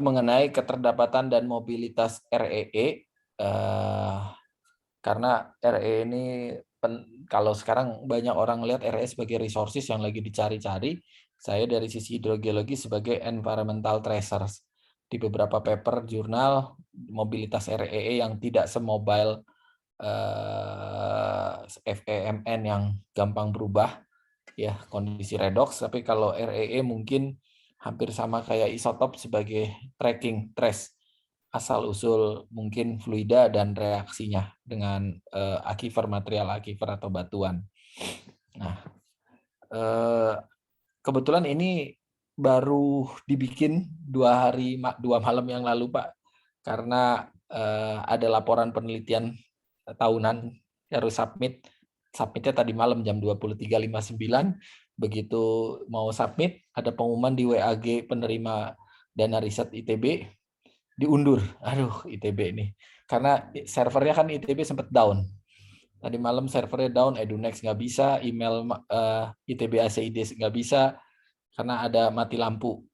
mengenai keterdapatan dan mobilitas REE, karena REE ini kalau sekarang banyak orang lihat REE sebagai resources yang lagi dicari-cari, saya dari sisi hidrogeologi sebagai environmental tracers. Di beberapa paper jurnal, mobilitas REE yang tidak semobile FEMN yang gampang berubah, ya kondisi redox, tapi kalau REE mungkin hampir sama kayak isotop sebagai tracking trace asal usul mungkin fluida dan reaksinya dengan aquifer, material aquifer atau batuan. Nah, kebetulan ini baru dibikin 2 malam yang lalu, Pak, karena ada laporan penelitian tahunan harus submitnya tadi malam jam 23.59. Begitu mau submit, ada pengumuman di WAG penerima dana riset ITB diundur. Aduh, ITB ini. Karena servernya kan ITB sempat down. Tadi malam servernya down, Edunex nggak bisa, email ITB ACID nggak bisa, karena ada mati lampu.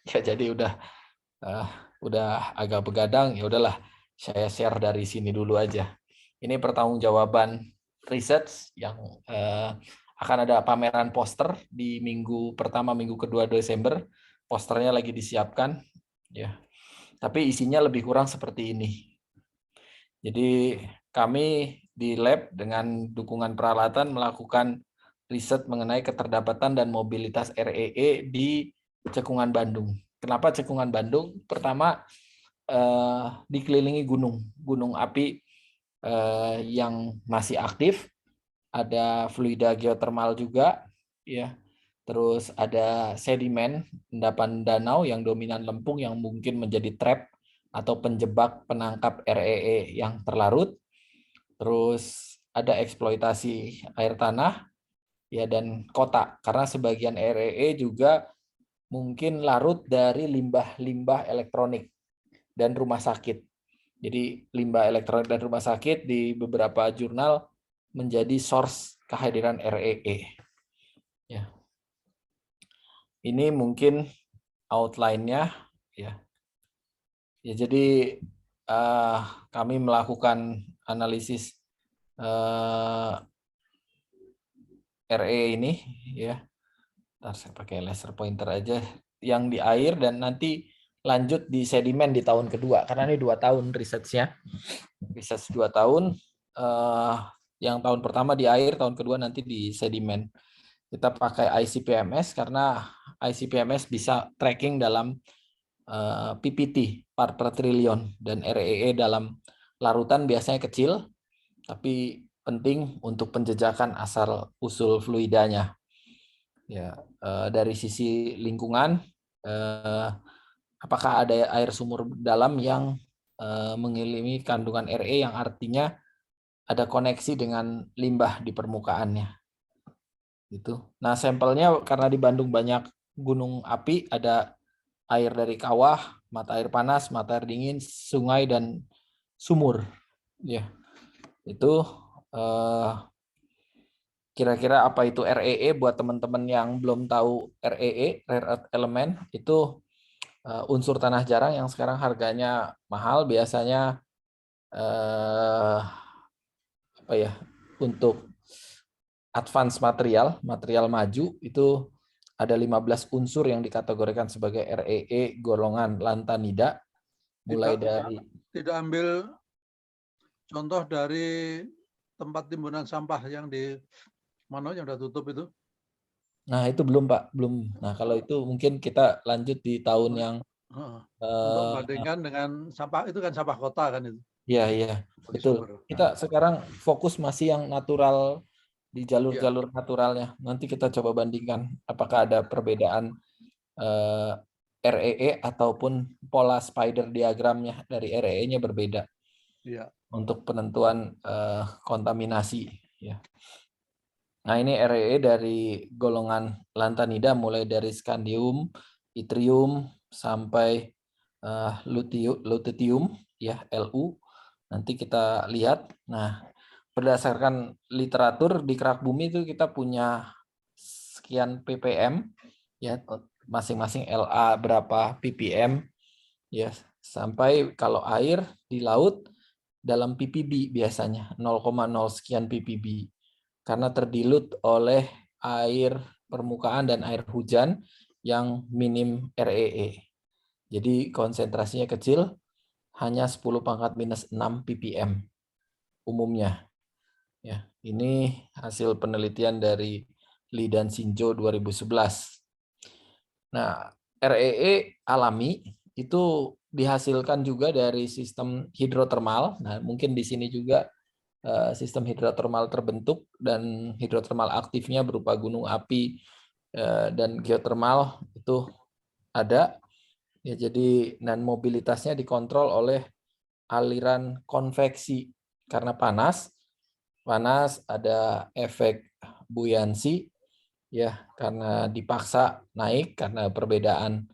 Ya jadi udah agak begadang, ya udahlah saya share dari sini dulu aja. Ini pertanggungjawaban research yang akan ada pameran poster di minggu pertama, minggu kedua Desember. Posternya lagi disiapkan, ya. Tapi isinya lebih kurang seperti ini. Jadi kami di lab dengan dukungan peralatan melakukan riset mengenai keterdapatan dan mobilitas REE di Cekungan Bandung. Kenapa Cekungan Bandung? Pertama, dikelilingi gunung api yang masih aktif, ada fluida geotermal juga, ya. Terus ada sedimen, endapan danau yang dominan lempung yang mungkin menjadi trap atau penjebak penangkap REE yang terlarut. Terus ada eksploitasi air tanah, ya, dan kota, karena sebagian REE juga mungkin larut dari limbah-limbah elektronik dan rumah sakit. Jadi limbah elektronik dan rumah sakit di beberapa jurnal menjadi source kehadiran REE. Ya. Ini mungkin outline-nya, ya. Ya, jadi kami melakukan analisis RE ini, ya. Ntar saya pakai laser pointer aja yang di air, dan nanti lanjut di sedimen di tahun kedua, karena ini 2 tahun risetnya. Riset 2 tahun, yang tahun pertama di air, tahun kedua nanti di sedimen. Kita pakai ICP-MS karena ICP-MS bisa tracking dalam PPT, part per triliun, dan REE dalam larutan biasanya kecil, tapi penting untuk penjejakan asal usul fluidanya. Ya, dari sisi lingkungan, apakah ada air sumur dalam yang mengelilingi kandungan RE yang artinya ada koneksi dengan limbah di permukaannya. Gitu. Nah, sampelnya karena di Bandung banyak gunung api, ada air dari kawah, mata air panas, mata air dingin, sungai, dan sumur. Ya, itu kira-kira apa itu REE buat teman-teman yang belum tahu REE, rare earth element, itu unsur tanah jarang yang sekarang harganya mahal, biasanya apa ya, untuk advance material maju itu ada 15 unsur yang dikategorikan sebagai REE golongan lantanida, mulai dari tidak ambil contoh dari tempat timbunan sampah yang di mana yang udah tutup itu. Nah, itu belum, Pak, belum. Nah, kalau itu mungkin kita lanjut di tahun yang untuk membandingkan dengan sampah itu kan sampah kota kan itu. Iya, iya, betul. Kita sekarang fokus masih yang natural, di jalur-jalur naturalnya. Nanti kita coba bandingkan apakah ada perbedaan REE ataupun pola spider diagramnya dari REE-nya berbeda. Iya. Untuk penentuan kontaminasi, ya. Nah, ini REE dari golongan lantanida mulai dari scandium, yttrium sampai lutetium, ya, Lu. Nanti kita lihat. Nah, berdasarkan literatur di kerak bumi itu kita punya sekian ppm, ya, masing-masing LA berapa ppm, ya, sampai kalau air di laut dalam ppb biasanya 0,0 sekian ppb, karena terdilut oleh air permukaan dan air hujan yang minim REE. Jadi konsentrasinya kecil, hanya 10⁻⁻⁶ ppm umumnya. Ya, ini hasil penelitian dari Lee dan Shinjo 2011. Nah, REE alami itu dihasilkan juga dari sistem hidrotermal. Nah, mungkin di sini juga sistem hidrotermal terbentuk, dan hidrotermal aktifnya berupa gunung api dan geotermal itu ada. Ya, jadi dan mobilitasnya dikontrol oleh aliran konveksi karena panas ada efek buoyancy, ya, karena dipaksa naik karena perbedaan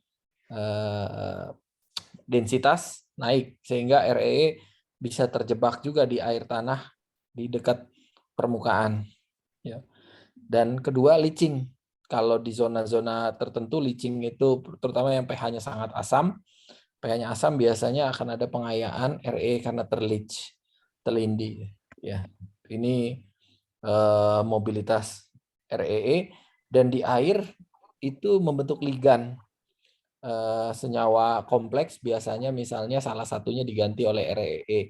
densitas naik, sehingga REE bisa terjebak juga di air tanah di dekat permukaan. Ya. Dan kedua, leaching. Kalau di zona-zona tertentu leaching itu terutama yang pH-nya sangat asam, pH-nya asam biasanya akan ada pengayaan RE karena terlindi. Ya, ini mobilitas REE, dan di air itu membentuk ligan senyawa kompleks, biasanya misalnya salah satunya diganti oleh REE.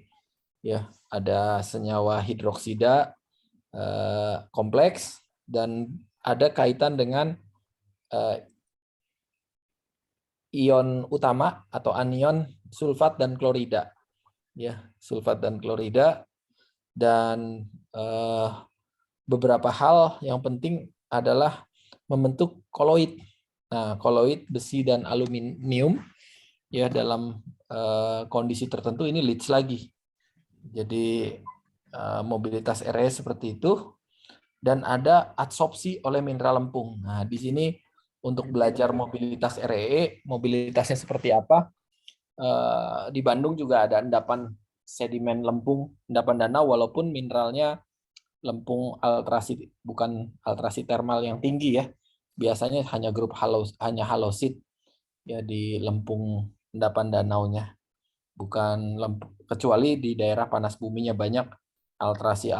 Ya, ada senyawa hidroksida kompleks, dan ada kaitan dengan ion utama atau anion sulfat dan klorida. Ya, sulfat dan klorida, dan beberapa hal yang penting adalah membentuk koloid. Nah, koloid besi dan aluminium, ya, dalam kondisi tertentu ini leach lagi. Jadi mobilitas RE seperti itu, dan ada adsorpsi oleh mineral lempung. Nah, di sini untuk belajar mobilitas RE, mobilitasnya seperti apa, di Bandung juga ada endapan sedimen lempung, endapan danau, walaupun mineralnya lempung altrasi, bukan altrasi termal yang tinggi, ya. Biasanya hanya grup halosit, ya, di lempung endapan danaunya, bukan kecuali di daerah panas buminya banyak altrasi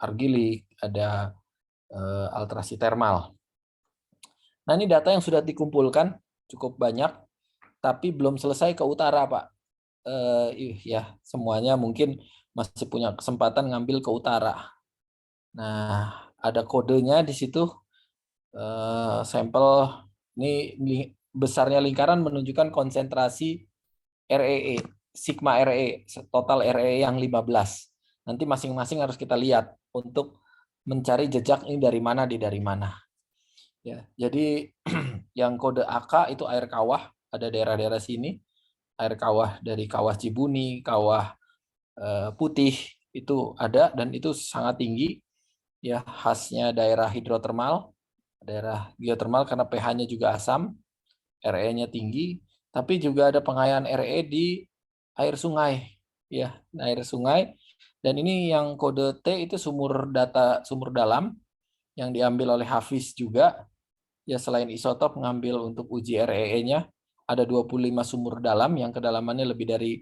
argilik, ada altrasi termal. Nah, ini data yang sudah dikumpulkan cukup banyak, tapi belum selesai ke utara, Pak. Ya, semuanya mungkin masih punya kesempatan ngambil ke utara. Nah, ada kodenya di situ. Sampel ini besarnya lingkaran menunjukkan konsentrasi REE, sigma REE, total REE yang 15. Nanti masing-masing harus kita lihat untuk mencari jejak ini dari mana. Ya, jadi yang kode AK itu air kawah, ada daerah-daerah sini, air kawah dari Kawah Cibuni, Kawah Putih itu ada, dan itu sangat tinggi, ya, khasnya daerah hidrotermal, daerah geotermal karena pH-nya juga asam, RE-nya tinggi, tapi juga ada pengayaan RE di air sungai, ya, air sungai. Dan ini yang kode T itu sumur dalam yang diambil oleh Hafiz juga. Ya, selain isotop ngambil untuk uji REE-nya, ada 25 sumur dalam yang kedalamannya lebih dari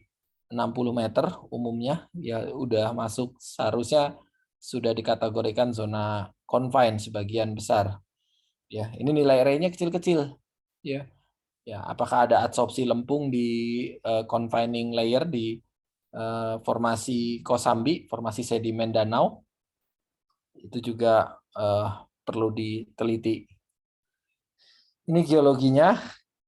60 meter umumnya, ya udah masuk, seharusnya sudah dikategorikan zona confine sebagian besar. Ya, ini nilai RE-nya kecil-kecil. Ya. Ya, apakah ada adsorpsi lempung di confining layer di formasi Kosambi, formasi sedimen danau? Itu juga perlu diteliti. Ini geologinya,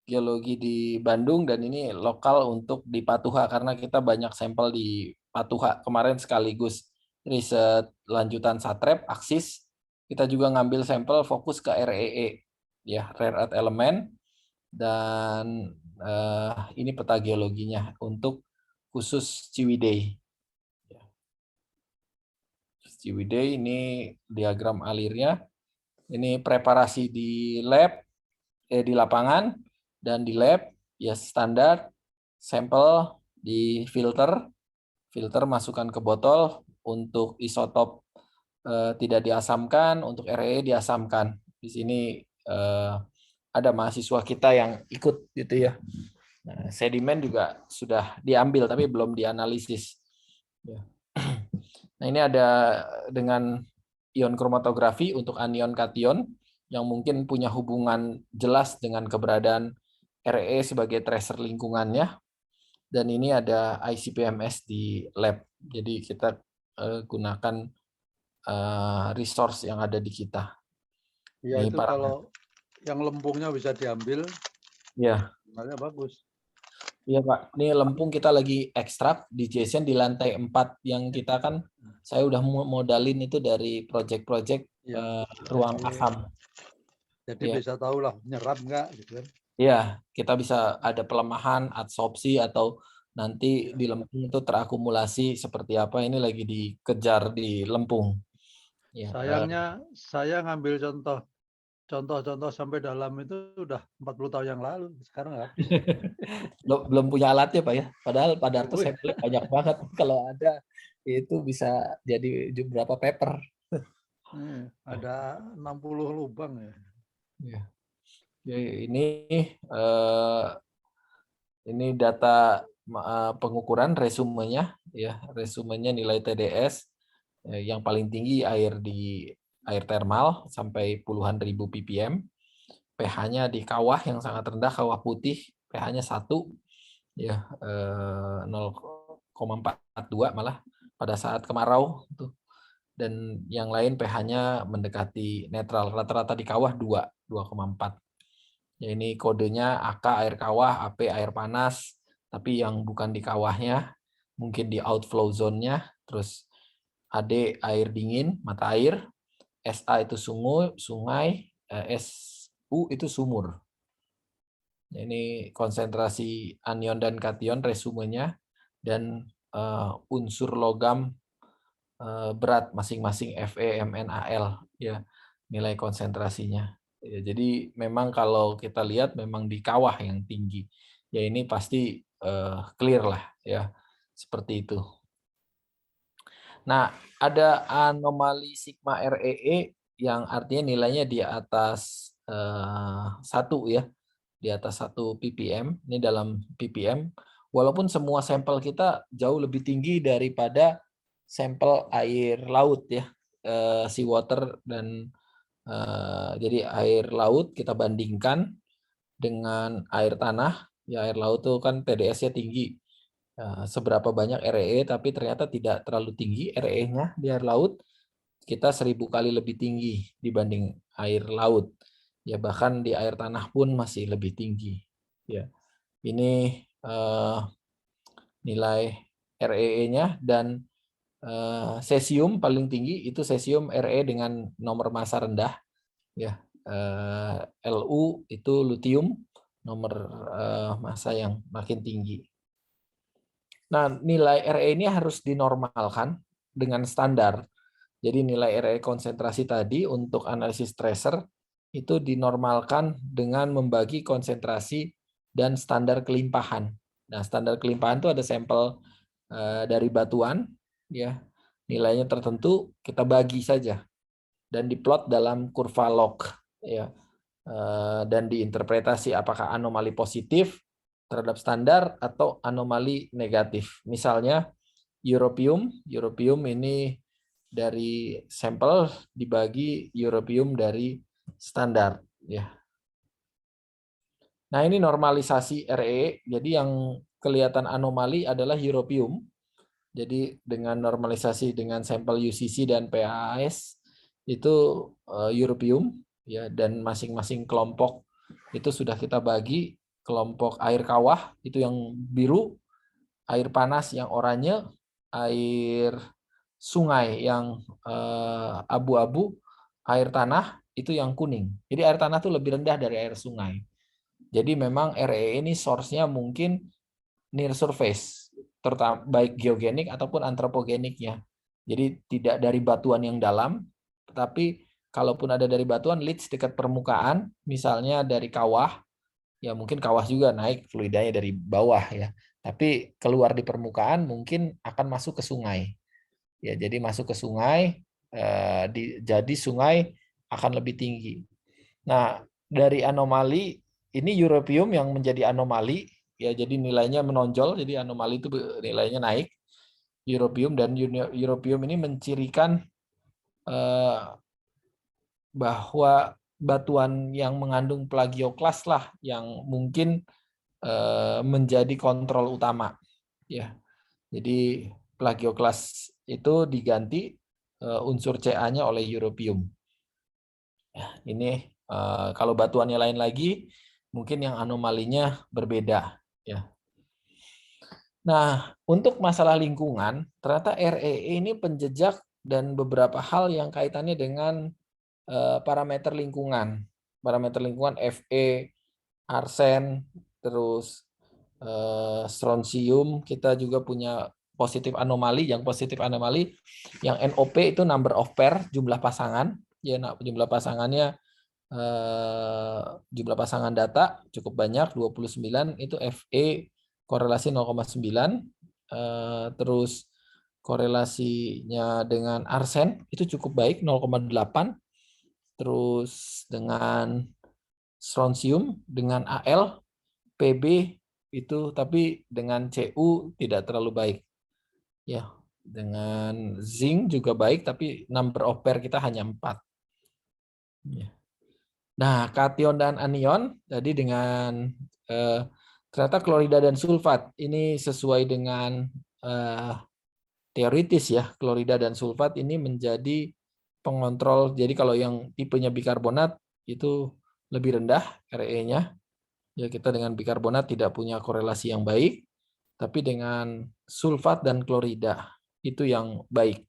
geologi di Bandung, dan ini lokal untuk di Patuha karena kita banyak sampel di Patuha. Kemarin sekaligus riset lanjutan Satrep, Aksis, kita juga ngambil sampel fokus ke REE, ya, rare earth element, dan ini peta geologinya untuk khusus Ciwidey. Ciwidey ini diagram alirnya. Ini preparasi di lab, di lapangan, dan di lab ya standar, sampel di filter masukkan ke botol, untuk isotop tidak diasamkan, untuk RE diasamkan. Di sini ada mahasiswa kita yang ikut gitu ya. Nah, sedimen juga sudah diambil tapi belum dianalisis. Ya. Nah, ini ada dengan ion kromatografi untuk anion kation yang mungkin punya hubungan jelas dengan keberadaan RE sebagai tracer lingkungannya. Dan ini ada ICP-MS di lab. Jadi kita gunakan resource yang ada di kita. Ya Ini itu kalau yang lempungnya bisa diambil, ya. sebenarnya bagus. Iya Pak, ini lempung kita lagi ekstrak di JSON di lantai 4 yang kita kan saya udah modalin itu dari project-project Ya, ruang asam. jadi Ya. bisa tahu lah nyerap nggak gitu kan. Iya, kita bisa ada pelemahan, adsorpsi atau nanti di lempung itu terakumulasi seperti apa, ini lagi dikejar di lempung. Ya, Sayangnya saya ngambil contoh-contoh sampai dalam itu udah 40 tahun yang lalu, sekarang habis. belum punya alatnya Pak ya. Padahal pada itu sampelnya banyak banget. Kalau ada itu bisa jadi berapa paper. Ada 60 lubang ya. Ya. Ini data pengukuran resumenya ya, resumenya nilai TDS yang paling tinggi air termal sampai puluhan ribu ppm. pH-nya di kawah yang sangat rendah, kawah putih, pH-nya 1 ya, 0,42 malah pada saat kemarau tuh. Dan yang lain pH-nya mendekati netral, rata-rata di kawah 2,4. Ya, ini kodenya AK air kawah, AP air panas, tapi yang bukan di kawahnya mungkin di outflow zone-nya, terus AD air dingin, mata air, SA itu sungai, SU itu sumur. Ini konsentrasi anion dan kation resumenya dan unsur logam berat masing-masing Fe, Mn, Al ya, nilai konsentrasinya. Ya, jadi memang kalau kita lihat memang di kawah yang tinggi. Ya ini pasti clear lah ya, seperti itu. Nah, ada anomali sigma REE yang artinya nilainya di atas 1 ya, di atas 1 ppm. Ini dalam ppm. Walaupun semua sampel kita jauh lebih tinggi daripada sampel air laut ya, seawater dan jadi air laut kita bandingkan dengan air tanah. Ya, air laut tuh kan TDS-nya tinggi. Seberapa banyak REE, tapi ternyata tidak terlalu tinggi REE-nya di air laut. Kita 1000 kali lebih tinggi dibanding air laut. Ya, bahkan di air tanah pun masih lebih tinggi. Ya, ini nilai REE-nya dan cesium paling tinggi itu cesium RE dengan nomor massa rendah. Ya, Lu itu lutium nomor massa yang makin tinggi. Nah, nilai RE ini harus dinormalkan dengan standar. Jadi nilai RE konsentrasi tadi untuk analisis tracer itu dinormalkan dengan membagi konsentrasi dan standar kelimpahan. Nah, standar kelimpahan itu ada sampel dari batuan, ya nilainya tertentu kita bagi saja dan diplot dalam kurva log, ya, dan diinterpretasi apakah anomali positif terhadap standar atau anomali negatif. Misalnya europium ini dari sampel dibagi europium dari standar, ya. Nah, ini normalisasi RE. Jadi yang kelihatan anomali adalah europium. Jadi dengan normalisasi dengan sampel UCC dan PAS itu europium ya, dan masing-masing kelompok itu sudah kita bagi. Kelompok air kawah itu yang biru, air panas yang oranye, air sungai yang abu-abu, air tanah itu yang kuning. Jadi air tanah itu lebih rendah dari air sungai. Jadi memang RE ini source-nya mungkin near surface, terutama baik geogenik ataupun antropogeniknya. Jadi tidak dari batuan yang dalam, tetapi kalaupun ada dari batuan leach dekat permukaan, misalnya dari kawah, ya mungkin kawah juga naik fluidanya dari bawah ya. Tapi keluar di permukaan mungkin akan masuk ke sungai. Ya, jadi masuk ke sungai, jadi sungai akan lebih tinggi. Nah, dari anomali ini europium yang menjadi anomali ya, jadi nilainya menonjol, jadi anomali itu nilainya naik. Europium dan europium ini mencirikan bahwa batuan yang mengandung plagioklas lah yang mungkin menjadi kontrol utama ya. Jadi plagioklas itu diganti unsur Ca-nya oleh europium. Ya, ini kalau batuannya lain lagi mungkin yang anomalinya berbeda ya. Nah, untuk masalah lingkungan, ternyata REE ini penjejak dan beberapa hal yang kaitannya dengan parameter lingkungan. Parameter lingkungan Fe, arsen, terus strontium, kita juga punya positif anomali. Yang positif anomali, yang NOP itu number of pair, jumlah pasangan. Ya, jumlah pasangannya jumlah pasangan data cukup banyak, 29, itu Fe korelasi 0,9, terus korelasinya dengan arsen itu cukup baik 0,8, terus dengan strontium dengan Al Pb itu, tapi dengan Cu tidak terlalu baik ya. Dengan zinc juga baik, tapi number of pair kita hanya 4 ya. Nah, kation dan anion jadi dengan ternyata klorida dan sulfat ini sesuai dengan teoritis ya, klorida dan sulfat ini menjadi pengontrol. Jadi kalau yang tipenya bikarbonat itu lebih rendah RE-nya. Ya, kita dengan bikarbonat tidak punya korelasi yang baik, tapi dengan sulfat dan klorida itu yang baik.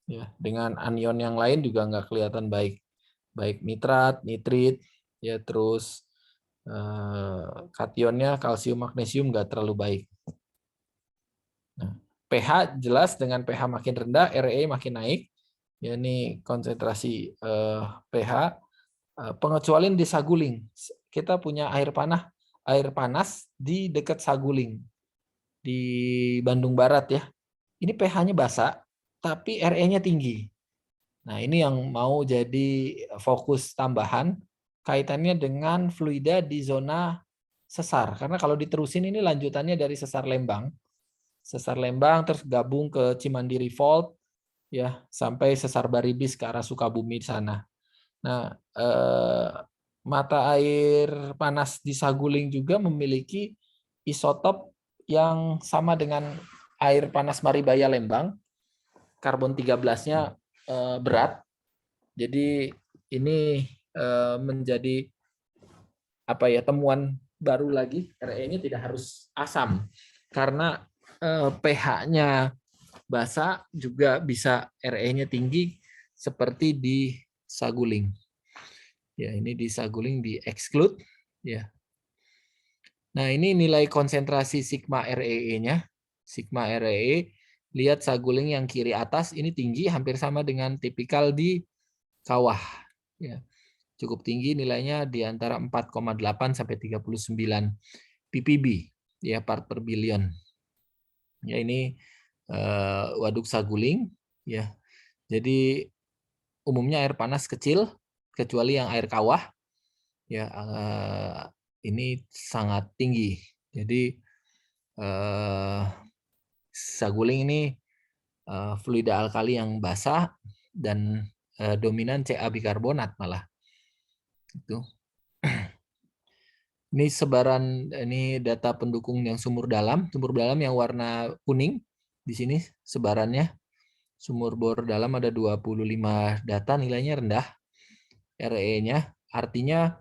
Ya, dengan anion yang lain juga nggak kelihatan baik. Baik nitrat, nitrit, ya terus kationnya kalsium, magnesium nggak terlalu baik. Nah, pH jelas dengan pH makin rendah, RE makin naik. Ya, ini konsentrasi pH. Pengecualian di Saguling. Kita punya air panas di dekat Saguling di Bandung Barat ya. Ini pH-nya basa, tapi RE-nya tinggi. Nah, ini yang mau jadi fokus tambahan kaitannya dengan fluida di zona sesar. Karena kalau diterusin ini lanjutannya dari sesar Lembang. Sesar Lembang terus gabung ke Cimandiri Fault ya, sampai sesar Baribis ke arah Sukabumi di sana. Nah, mata air panas di Saguling juga memiliki isotop yang sama dengan air panas Maribaya Lembang. Karbon 13-nya berat. Jadi ini menjadi apa ya, temuan baru lagi, RE-nya tidak harus asam. Karena pH-nya basa juga bisa RE-nya tinggi seperti di Saguling. Ya, ini di Saguling di exclude ya. Nah, ini nilai konsentrasi sigma REE-nya. Sigma REE, lihat Saguling yang kiri atas ini tinggi, hampir sama dengan tipikal di kawah ya. Cukup tinggi nilainya di antara 4,8 sampai 39 ppb ya, part per billion. Ya, ini waduk Saguling ya. Jadi umumnya air panas kecil kecuali yang air kawah ya, ini sangat tinggi. Jadi Saguling ini fluida alkali yang basah dan dominan Ca bikarbonat malah. Itu. Ini sebaran, ini data pendukung yang sumur dalam yang warna kuning. Di sini sebarannya. Sumur bor dalam ada 25 data, nilainya rendah. RE-nya artinya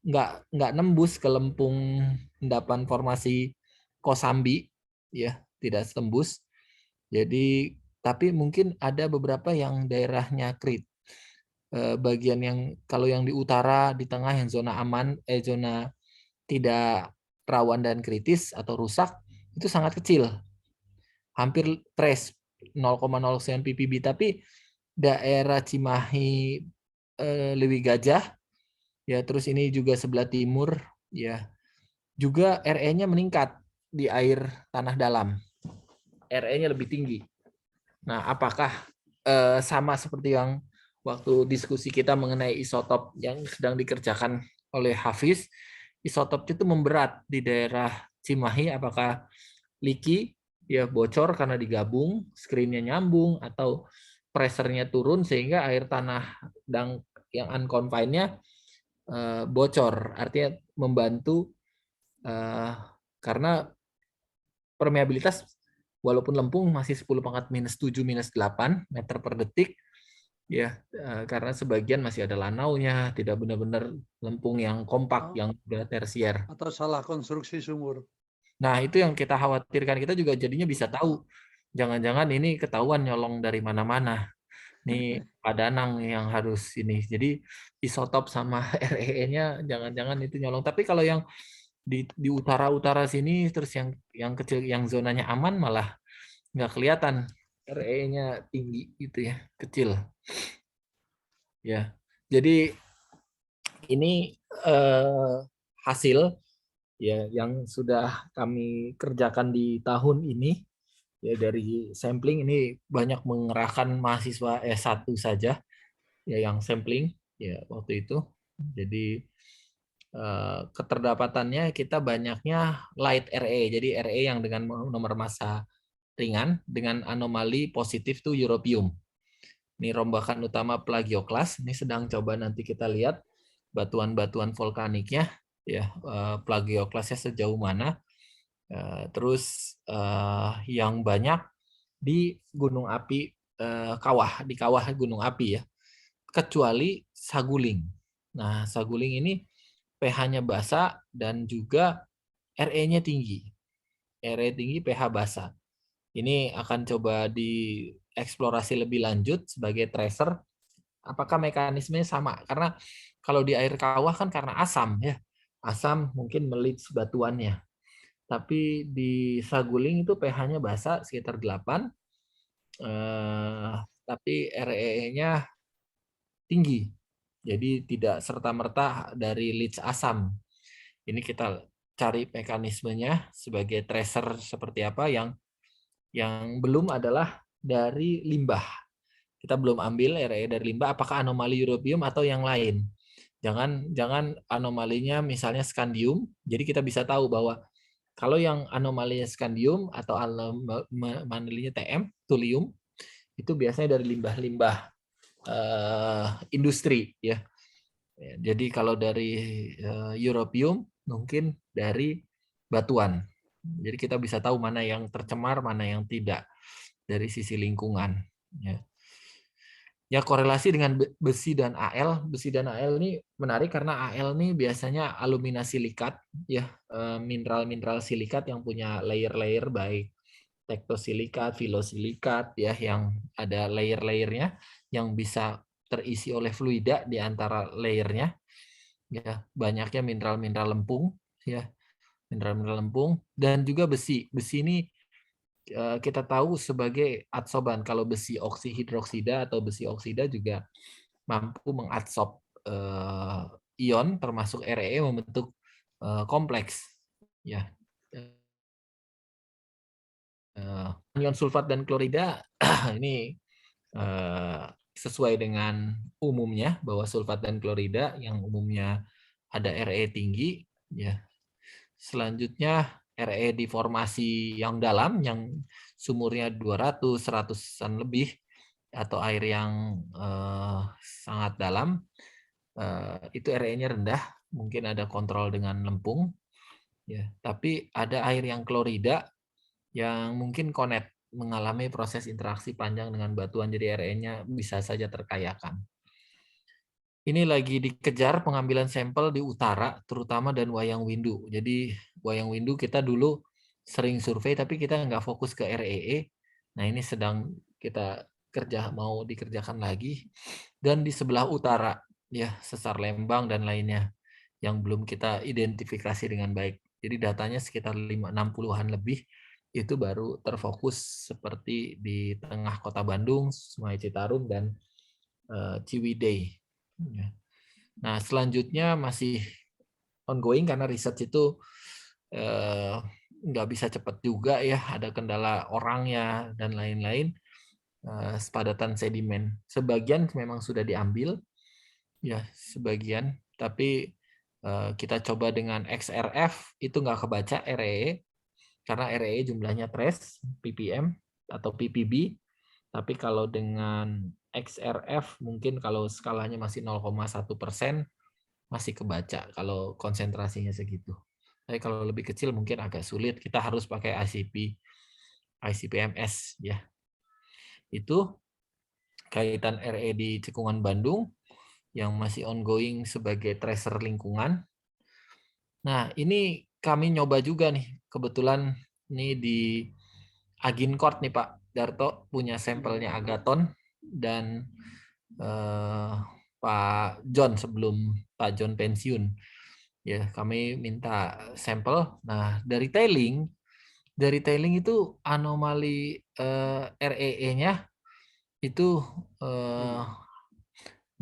nggak nembus ke lempung endapan formasi Kosambi ya, tidak tembus. Jadi tapi mungkin ada beberapa yang daerahnya krit. Bagian yang kalau yang di utara, di tengah yang zona aman, zona tidak rawan dan kritis atau rusak itu sangat kecil. Hampir trace 0,09 ppb, tapi daerah Cimahi, Lewi Gajah ya, terus ini juga sebelah timur ya, juga RE-nya meningkat di air tanah dalam. RE-nya lebih tinggi. Nah, apakah sama seperti yang waktu diskusi kita mengenai isotop yang sedang dikerjakan oleh Hafiz, isotop itu memberat di daerah Cimahi, apakah leaky, ya bocor karena digabung, screen-nya nyambung, atau pressure-nya turun sehingga air tanah yang unconfined-nya bocor. Artinya membantu karena permeabilitas walaupun lempung masih 10⁻⁷ -8 meter per detik, ya karena sebagian masih ada lanaunya, tidak benar-benar lempung yang kompak yang sudah tersier. Atau salah konstruksi sumur. Nah, itu yang kita khawatirkan. Kita juga jadinya bisa tahu, jangan-jangan ini ketahuan nyolong dari mana-mana. Ini Pak Danang yang harus ini. Jadi isotop sama REE-nya jangan-jangan itu nyolong. Tapi kalau yang di utara-utara sini, terus yang kecil, yang zonanya aman malah nggak kelihatan RE-nya tinggi gitu ya, kecil. Ya, jadi ini hasil ya yang sudah kami kerjakan di tahun ini. Ya, dari sampling ini banyak mengerahkan mahasiswa S1 saja ya yang sampling ya waktu itu. Jadi keterdapatannya kita banyaknya light RE. Jadi RE yang dengan nomor massa ringan dengan anomali positif tuh europium. Ini rombakan utama plagioklas. Ini sedang coba nanti kita lihat batuan-batuan vulkaniknya ya, plagioklasnya sejauh mana. Terus yang banyak di gunung api di kawah gunung api ya, kecuali Saguling. Nah, Saguling ini pH-nya basa dan juga RE-nya tinggi. RE tinggi, pH basa. Ini akan coba dieksplorasi lebih lanjut sebagai tracer. Apakah mekanismenya sama? Karena kalau di air kawah kan karena asam ya. Asam mungkin melits batuannya. Tapi di Saguling itu pH-nya basa sekitar 8, tapi REE-nya tinggi. Jadi tidak serta-merta dari leach asam. Ini kita cari mekanismenya sebagai tracer seperti apa. Yang belum adalah dari limbah. Kita belum ambil RE dari limbah, apakah anomali europium atau yang lain. Jangan anomalinya misalnya skandium. Jadi kita bisa tahu bahwa kalau yang anomalinya skandium atau anomalinya TM, thulium, itu biasanya dari limbah-limbah industri ya. Jadi kalau dari europium mungkin dari batuan. Jadi kita bisa tahu mana yang tercemar, mana yang tidak dari sisi lingkungan. Ya korelasi dengan besi dan Al. Besi dan Al ini menarik karena Al ini biasanya alumina silikat, ya mineral-mineral silikat yang punya layer-layer baik tektosilikat, filosilikat, ya yang ada layer-layernya yang bisa terisi oleh fluida di antara layernya. Ya banyaknya mineral-mineral lempung, ya mineral-mineral lempung dan juga besi. Besi ini kita tahu sebagai adsoban. Kalau besi oksihidroksida atau besi oksida juga mampu mengadsob ion termasuk RE membentuk kompleks. Ya, ion sulfat dan klorida ini sesuai dengan umumnya bahwa sulfat dan klorida yang umumnya ada RE tinggi. Ya, selanjutnya RE di formasi yang dalam, yang sumurnya 200, 100-an lebih, atau air yang sangat dalam, itu RE-nya rendah, mungkin ada kontrol dengan lempung. Ya, tapi ada air yang klorida, yang mungkin konet, mengalami proses interaksi panjang dengan batuan, jadi RE-nya bisa saja terkayakan. Ini lagi dikejar pengambilan sampel di utara, terutama dan Wayang Windu. Jadi Wayang Windu kita dulu sering survei, tapi kita nggak fokus ke REE. Nah ini sedang kita mau dikerjakan lagi. Dan di sebelah utara, ya Sesar Lembang dan lainnya, yang belum kita identifikasi dengan baik. Jadi datanya sekitar 60-an lebih, itu baru terfokus seperti di tengah kota Bandung, Sungai Citarum, dan Ciwidey. Nah, selanjutnya masih ongoing karena research itu nggak bisa cepat juga ya, ada kendala orangnya dan lain-lain. padatan sedimen. Sebagian memang sudah diambil, ya sebagian, tapi kita coba dengan XRF itu nggak kebaca REE, karena REE jumlahnya trace, ppm atau ppb, tapi kalau dengan XRF mungkin kalau skalanya masih 0,1% masih kebaca kalau konsentrasinya segitu. Tapi kalau lebih kecil mungkin agak sulit, kita harus pakai ICP-MS ya. Itu kaitan RE di Cekungan Bandung yang masih ongoing sebagai tracer lingkungan. Nah, ini kami nyoba juga nih. Kebetulan ini di Agincourt nih Pak Darto punya sampelnya Agaton dan Pak John sebelum Pak John pensiun. Ya, kami minta sampel. Nah, dari tailing itu anomali REE-nya itu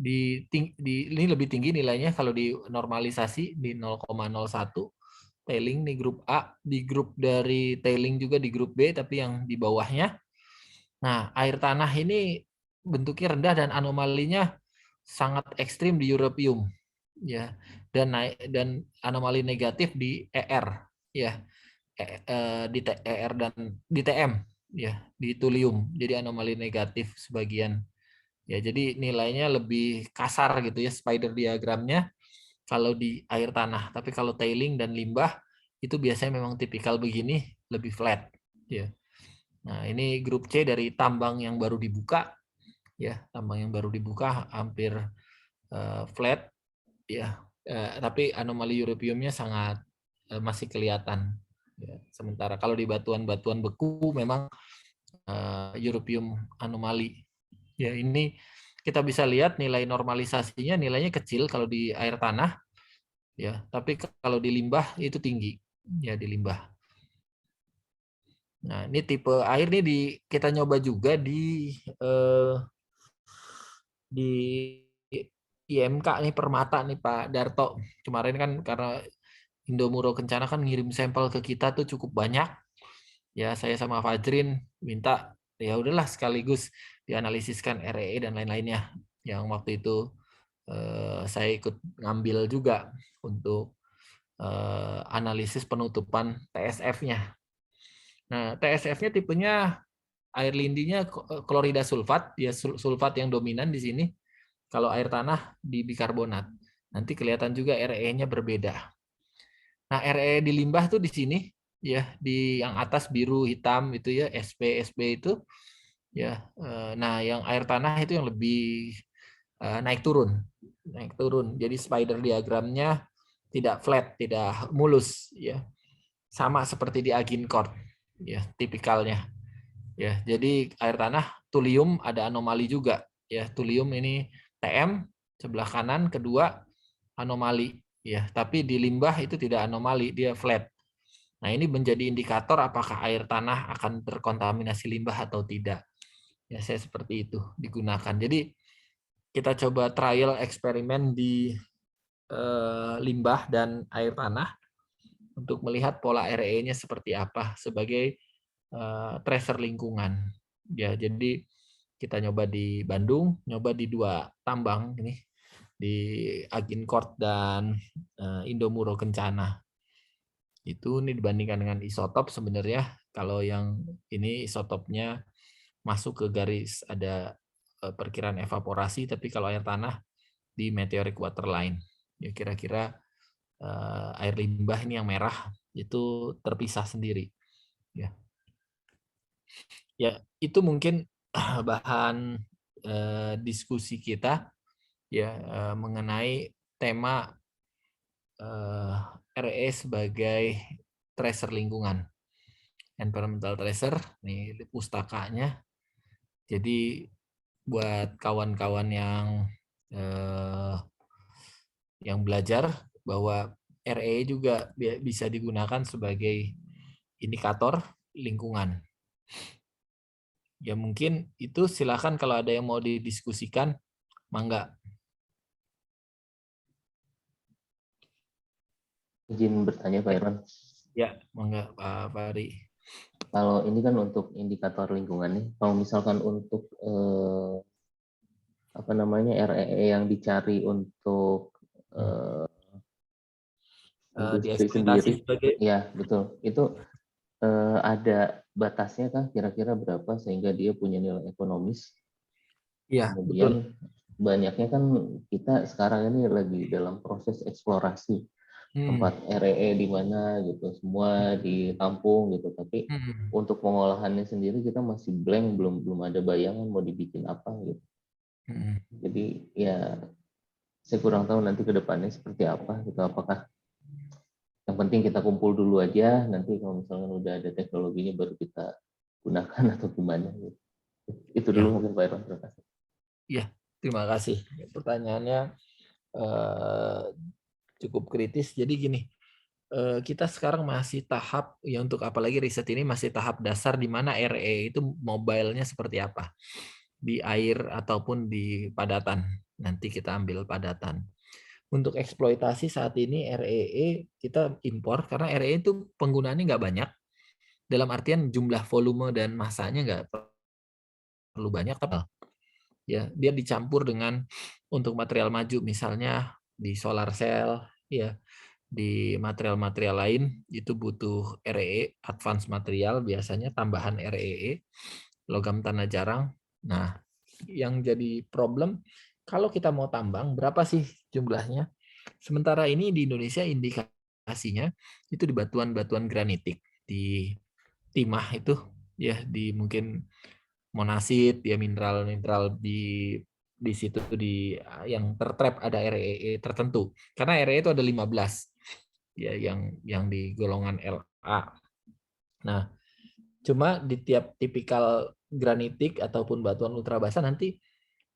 ini lebih tinggi nilainya kalau di normalisasi di 0,01. Tailing di grup A, di grup dari tailing juga di grup B, tapi yang di bawahnya. Nah, air tanah ini bentuknya rendah dan anomalinya sangat ekstrim di Europium, ya, dan anomali negatif di ER, ya, di ER dan di TM, ya, di thulium. Jadi anomali negatif sebagian. Ya, jadi nilainya lebih kasar gitu ya spider diagramnya kalau di air tanah. Tapi kalau tailing dan limbah itu biasanya memang tipikal begini, lebih flat. Ya. Nah, ini grup C dari tambang yang baru dibuka. Ya, tambang yang baru dibuka hampir flat. Ya, tapi anomali europiumnya sangat masih kelihatan. Ya. Sementara kalau di batuan-batuan beku memang europium anomali. Ya, ini kita bisa lihat nilai normalisasinya nilainya kecil kalau di air tanah, ya, tapi kalau di limbah itu tinggi, ya di limbah. Nah, ini tipe air ini kita nyoba juga di IMK nih Permata nih Pak Darto. Kemarin kan karena Indomuro Kencana kan ngirim sampel ke kita tuh cukup banyak. Ya, saya sama Fajrin minta ya udahlah sekaligus dianalisiskan REE dan lain-lainnya. Yang waktu itu saya ikut ngambil juga untuk analisis penutupan TSF-nya. Nah, TSF-nya tipenya air lindinya klorida sulfat, ya sulfat yang dominan di sini. Kalau air tanah di bikarbonat. Nanti kelihatan juga RE-nya berbeda. Nah, RE di limbah tuh di sini, ya, di yang atas biru hitam itu ya, SB itu, ya. Nah, yang air tanah itu yang lebih naik turun. Jadi spider diagramnya tidak flat, tidak mulus, ya, sama seperti di Agincourt, ya, tipikalnya. Ya, jadi air tanah thulium ada anomali juga, ya. Thulium ini TM sebelah kanan, kedua anomali, ya. Tapi di limbah itu tidak anomali, dia flat. Nah, ini menjadi indikator apakah air tanah akan terkontaminasi limbah atau tidak. Ya, saya seperti itu digunakan. Jadi kita coba trial eksperimen di limbah dan air tanah untuk melihat pola RE-nya seperti apa sebagai tracer lingkungan. Ya, jadi kita nyoba di Bandung, nyoba di 2 tambang ini, di Agincourt dan Indomuro Kencana. Itu ini dibandingkan dengan isotop sebenarnya kalau yang ini isotopnya masuk ke garis ada perkiraan evaporasi, tapi kalau air tanah di meteoric waterline. Ya, kira-kira air limbah ini yang merah itu terpisah sendiri. Ya, ya itu mungkin bahan diskusi kita ya mengenai tema RE sebagai tracer lingkungan, environmental tracer. Nih pustakanya. Jadi buat kawan-kawan yang belajar bahwa RE juga bisa digunakan sebagai indikator lingkungan. Ya mungkin itu silakan kalau ada yang mau didiskusikan, mangga. Izin bertanya Pak Irwan. Ya, mangga Pak Fahri. Kalau ini kan untuk indikator lingkungan nih. Kalau misalkan untuk apa namanya REE yang dicari untuk industri dieksploitasi sendiri, sebagai ya betul. Itu ada batasnya kah kira-kira berapa sehingga dia punya nilai ekonomis? betul. Kemudian banyaknya kan kita sekarang ini lagi dalam proses eksplorasi tempat REE di mana gitu, semua ditampung gitu. Tapi untuk pengolahannya sendiri kita masih blank, belum ada bayangan mau dibikin apa gitu. Jadi ya saya kurang tahu nanti ke depannya seperti apa gitu. Apakah yang penting kita kumpul dulu aja, nanti kalau misalnya udah ada teknologinya baru kita gunakan atau gimana gitu. Itu dulu mungkin Pak Irwan, terima kasih. Iya, terima kasih. Pertanyaannya cukup kritis. Jadi gini, kita sekarang masih tahap, ya untuk apalagi riset ini masih tahap dasar di mana RE itu mobile-nya seperti apa. Di air ataupun di padatan. Nanti kita ambil padatan. Untuk eksploitasi saat ini REE kita impor, karena REE itu penggunaannya nggak banyak. Dalam artian jumlah volume dan masanya nggak perlu banyak, tapi ya dia dicampur dengan untuk material maju, misalnya di solar cell, ya di material-material lain itu butuh REE, advance material biasanya tambahan REE, logam tanah jarang. Nah, yang jadi problem kalau kita mau tambang berapa sih jumlahnya? Sementara ini di Indonesia indikasinya itu di batuan-batuan granitik, di timah itu ya, di mungkin monasit, ya mineral-mineral di situ di yang tertrap ada REE tertentu. Karena REE itu ada 15 ya yang di golongan LA. Nah, cuma di tiap tipikal granitik ataupun batuan ultrabasa nanti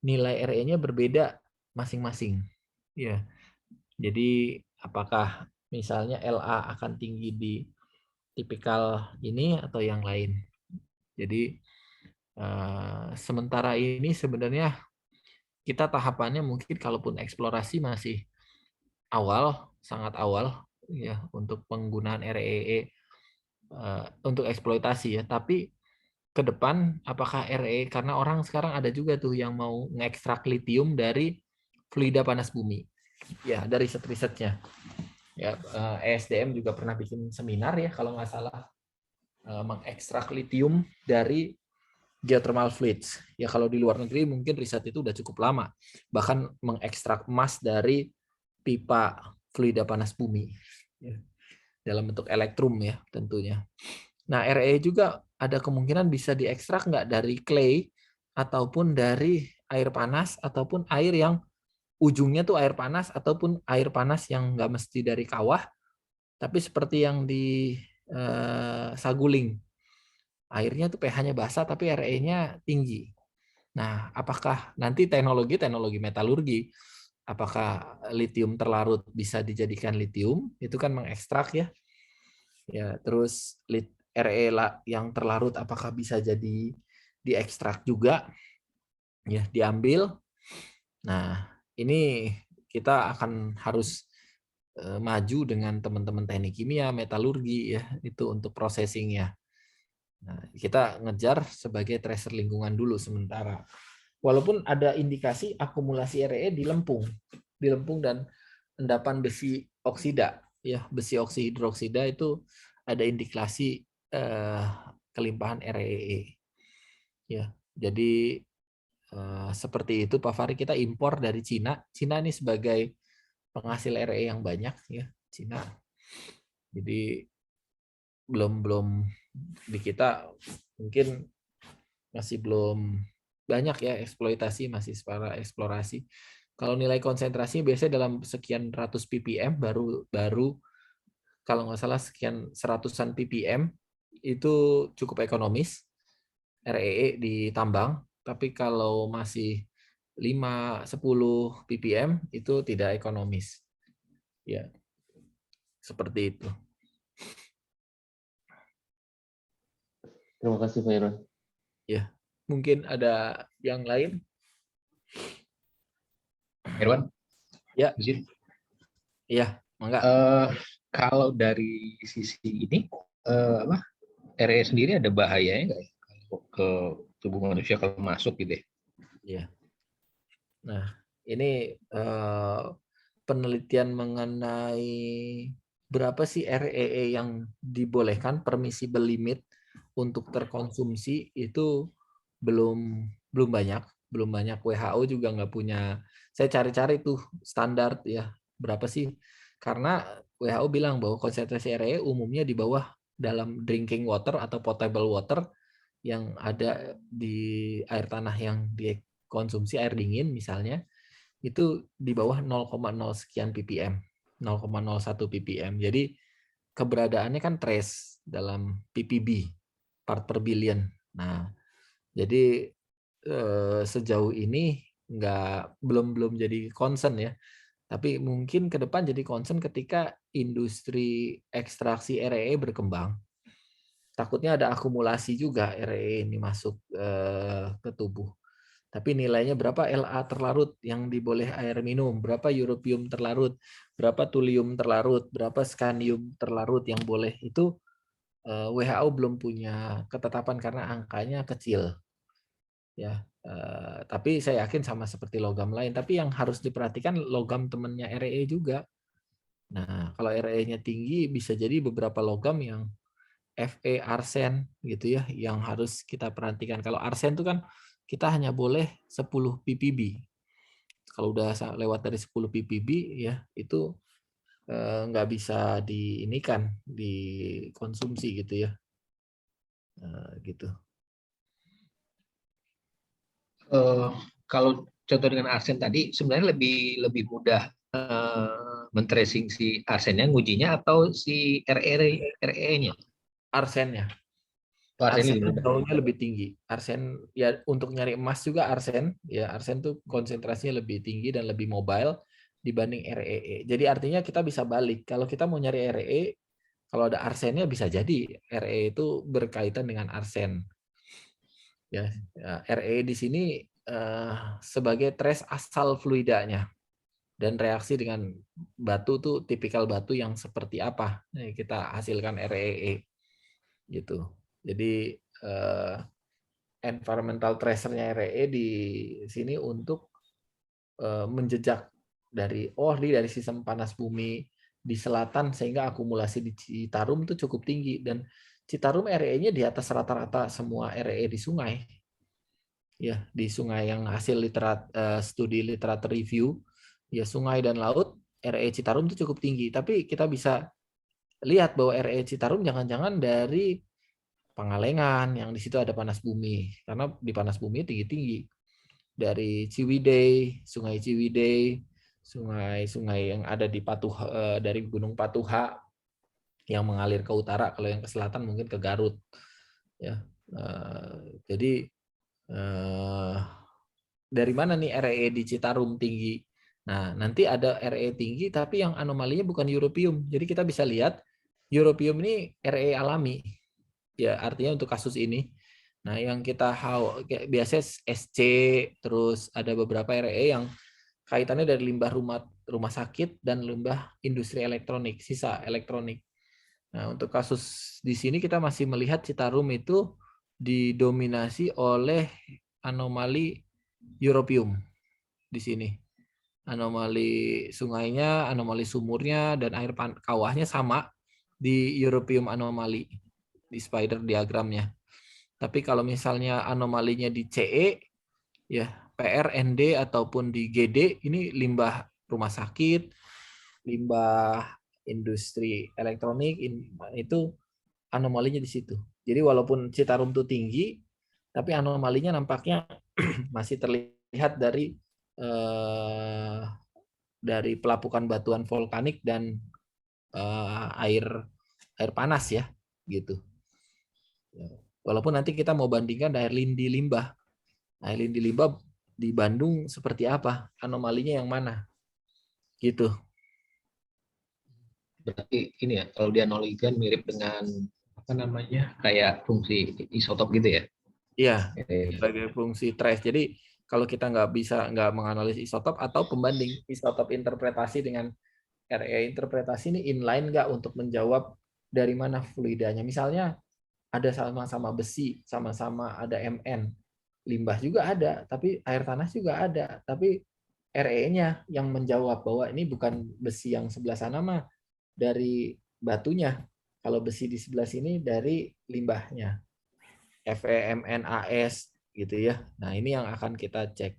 nilai RE-nya berbeda masing-masing. Ya. Jadi apakah misalnya LA akan tinggi di tipikal ini atau yang lain. Jadi sementara ini sebenarnya kita tahapannya mungkin kalaupun eksplorasi masih awal, sangat awal ya untuk penggunaan REE untuk eksploitasi ya. Tapi ke depan apakah RE, karena orang sekarang ada juga tuh yang mau ngekstrak litium dari fluida panas bumi. Ya, dari riset-risetnya. Ya, ESDM juga pernah bikin seminar ya kalau nggak salah mengekstrak litium dari geothermal fluids. Ya kalau di luar negeri mungkin riset itu udah cukup lama. Bahkan mengekstrak emas dari pipa fluida panas bumi. Ya, dalam bentuk elektrum ya tentunya. Nah, RE juga ada kemungkinan bisa diekstrak nggak dari clay ataupun dari air panas ataupun air yang ujungnya tuh air panas ataupun air panas yang nggak mesti dari kawah, tapi seperti yang di Saguling. Airnya tuh pH-nya basah tapi RE-nya tinggi. Nah, apakah nanti teknologi metalurgi, apakah litium terlarut bisa dijadikan litium? Itu kan mengekstrak ya. Ya, terus RE yang terlarut apakah bisa jadi diekstrak juga? Ya, diambil. Nah, ini kita akan harus maju dengan teman-teman teknik kimia, metalurgi ya, itu untuk processing-nya. Nah, kita ngejar sebagai tracer lingkungan dulu sementara. Walaupun ada indikasi akumulasi RE di Lempung dan endapan besi oksida, ya besi hidroksida itu ada indikasi kelimpahan REE. Ya, jadi seperti itu Pak Fahri, kita impor dari Cina. Cina ini sebagai penghasil RE yang banyak ya, Cina. Jadi belum di kita mungkin masih belum banyak ya eksploitasi, masih para eksplorasi. Kalau nilai konsentrasi biasanya dalam sekian ratus ppm baru kalau nggak salah sekian seratusan ppm itu cukup ekonomis REE di tambang, tapi kalau masih 5-10 ppm itu tidak ekonomis. Ya, seperti itu. Terima kasih Pak Irwan. Ya, mungkin ada yang lain. Irwan? Ya. Izin? Iya, enggak. Kalau dari sisi ini, RE sendiri ada bahayanya nggak ya ke tubuh manusia kalau masuk gitu ya? Iya. Nah, ini penelitian mengenai berapa sih REE yang dibolehkan, permissible limit untuk terkonsumsi itu belum banyak. WHO juga nggak punya. Saya cari-cari tuh standar ya berapa sih? Karena WHO bilang bahwa konsentrasi REE umumnya di bawah dalam drinking water atau potable water yang ada di air tanah yang dikonsumsi, air dingin misalnya, itu di bawah 0,0 sekian ppm, 0,01 ppm. Jadi keberadaannya kan trace dalam ppb, part per billion. Nah, jadi sejauh ini belum jadi concern ya. Tapi mungkin ke depan jadi concern ketika industri ekstraksi REE berkembang. Takutnya ada akumulasi juga REE ini masuk ke tubuh. Tapi nilainya berapa La terlarut yang diboleh air minum, berapa europium terlarut, berapa thulium terlarut, berapa scandium terlarut yang boleh, itu WHO belum punya ketetapan karena angkanya kecil. Ya, tapi saya yakin sama seperti logam lain. Tapi yang harus diperhatikan logam temennya REE juga. Nah, kalau REE-nya tinggi bisa jadi beberapa logam yang Fe arsen gitu ya, yang harus kita perhatikan. Kalau arsen itu kan kita hanya boleh 10 ppb. Kalau udah lewat dari 10 ppb ya itu nggak bisa dikonsumsi gitu ya. Gitu. Kalau contoh dengan arsen tadi sebenarnya lebih mudah men-tracing si arsennya, ngujinya, atau si RE-nya? Arsennya. Arsen jauhnya lebih tinggi. Arsen ya untuk nyari emas juga arsen ya, arsen tuh konsentrasinya lebih tinggi dan lebih mobile dibanding REE. Jadi artinya kita bisa balik. Kalau kita mau nyari REE, kalau ada arsennya bisa jadi REE itu berkaitan dengan arsen. Ya, REE di sini sebagai trace asal fluidanya dan reaksi dengan batu tuh tipikal batu yang seperti apa. Nah, kita hasilkan REE gitu. Jadi environmental tracer-nya REE di sini untuk menjejak dari sistem panas bumi di selatan sehingga akumulasi di Citarum itu cukup tinggi, dan Citarum REE-nya di atas rata-rata semua REE di sungai. Ya, di sungai yang hasil studi literatur review, ya sungai dan laut REE Citarum itu cukup tinggi, tapi kita bisa lihat bahwa REE Citarum jangan-jangan dari Pangalengan yang di situ ada panas bumi, karena di panas bumi tinggi-tinggi. Dari Ciwidey, Sungai Ciwidey, sungai-sungai yang ada di dari Gunung Patuha yang mengalir ke utara, kalau yang ke selatan mungkin ke Garut. Ya, jadi dari mana nih REE di Citarum tinggi? Nah, nanti ada REE tinggi tapi yang anomalinya bukan europium. Jadi kita bisa lihat europium ini REE alami. Ya, artinya untuk kasus ini. Nah, yang kita biasanya SC, terus ada beberapa REE yang kaitannya dari limbah rumah sakit dan limbah industri elektronik, sisa elektronik. Nah, untuk kasus di sini kita masih melihat Citarum itu didominasi oleh anomali europium di sini. Anomali sungainya, anomali sumurnya, dan air kawahnya sama di europium anomali di spider diagramnya. Tapi kalau misalnya anomalinya di CE, ya PR, ND ataupun di GD, ini limbah rumah sakit, limbah industri elektronik, itu anomalinya di situ. Jadi walaupun Citarum itu tinggi, tapi anomalinya nampaknya masih terlihat dari pelapukan batuan vulkanik dan air panas ya, gitu. Walaupun nanti kita mau bandingkan air lindi limbah. Air lindi limbah di Bandung seperti apa? Anomalinya yang mana? Gitu. Berarti ini ya, kalau dianalogikan mirip dengan apa namanya, kayak fungsi isotop gitu ya? Iya, sebagai fungsi trace. Jadi kalau kita nggak menganalisis isotop atau pembanding isotop interpretasi dengan RE interpretasi ini inline nggak untuk menjawab dari mana fluidanya. Misalnya ada sama-sama besi, sama-sama ada Mn. Limbah juga ada, tapi air tanah juga ada. Tapi RE-nya yang menjawab bahwa ini bukan besi yang sebelah sana mah dari batunya. Kalau besi di sebelah sini dari limbahnya. FeMnAs gitu ya. Nah, ini yang akan kita cek.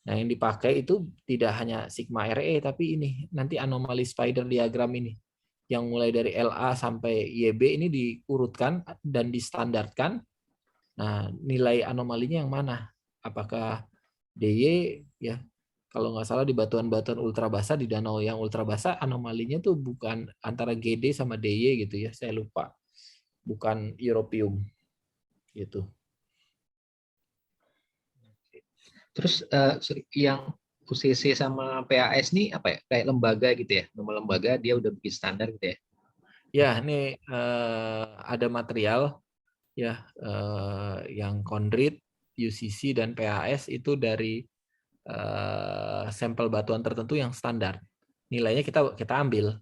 Nah, yang dipakai itu tidak hanya sigma RE, tapi ini nanti anomali spider diagram ini. Yang mulai dari LA sampai YB ini diurutkan dan distandarkan. Nah, nilai anomalinya yang mana? Apakah DY ya? Kalau nggak salah di batuan-batuan ultra basah, di danau yang ultra basah anomalinya tuh bukan antara GD sama DY gitu ya, saya lupa. Bukan europium gitu. Terus yang UCC sama PAS nih apa ya? Kayak lembaga gitu ya. Nama lembaga dia udah bikin standar gitu ya. Ya, ini ada material ya yang Condrit, UCC dan PAS itu dari sampel batuan tertentu yang standar. Nilainya kita ambil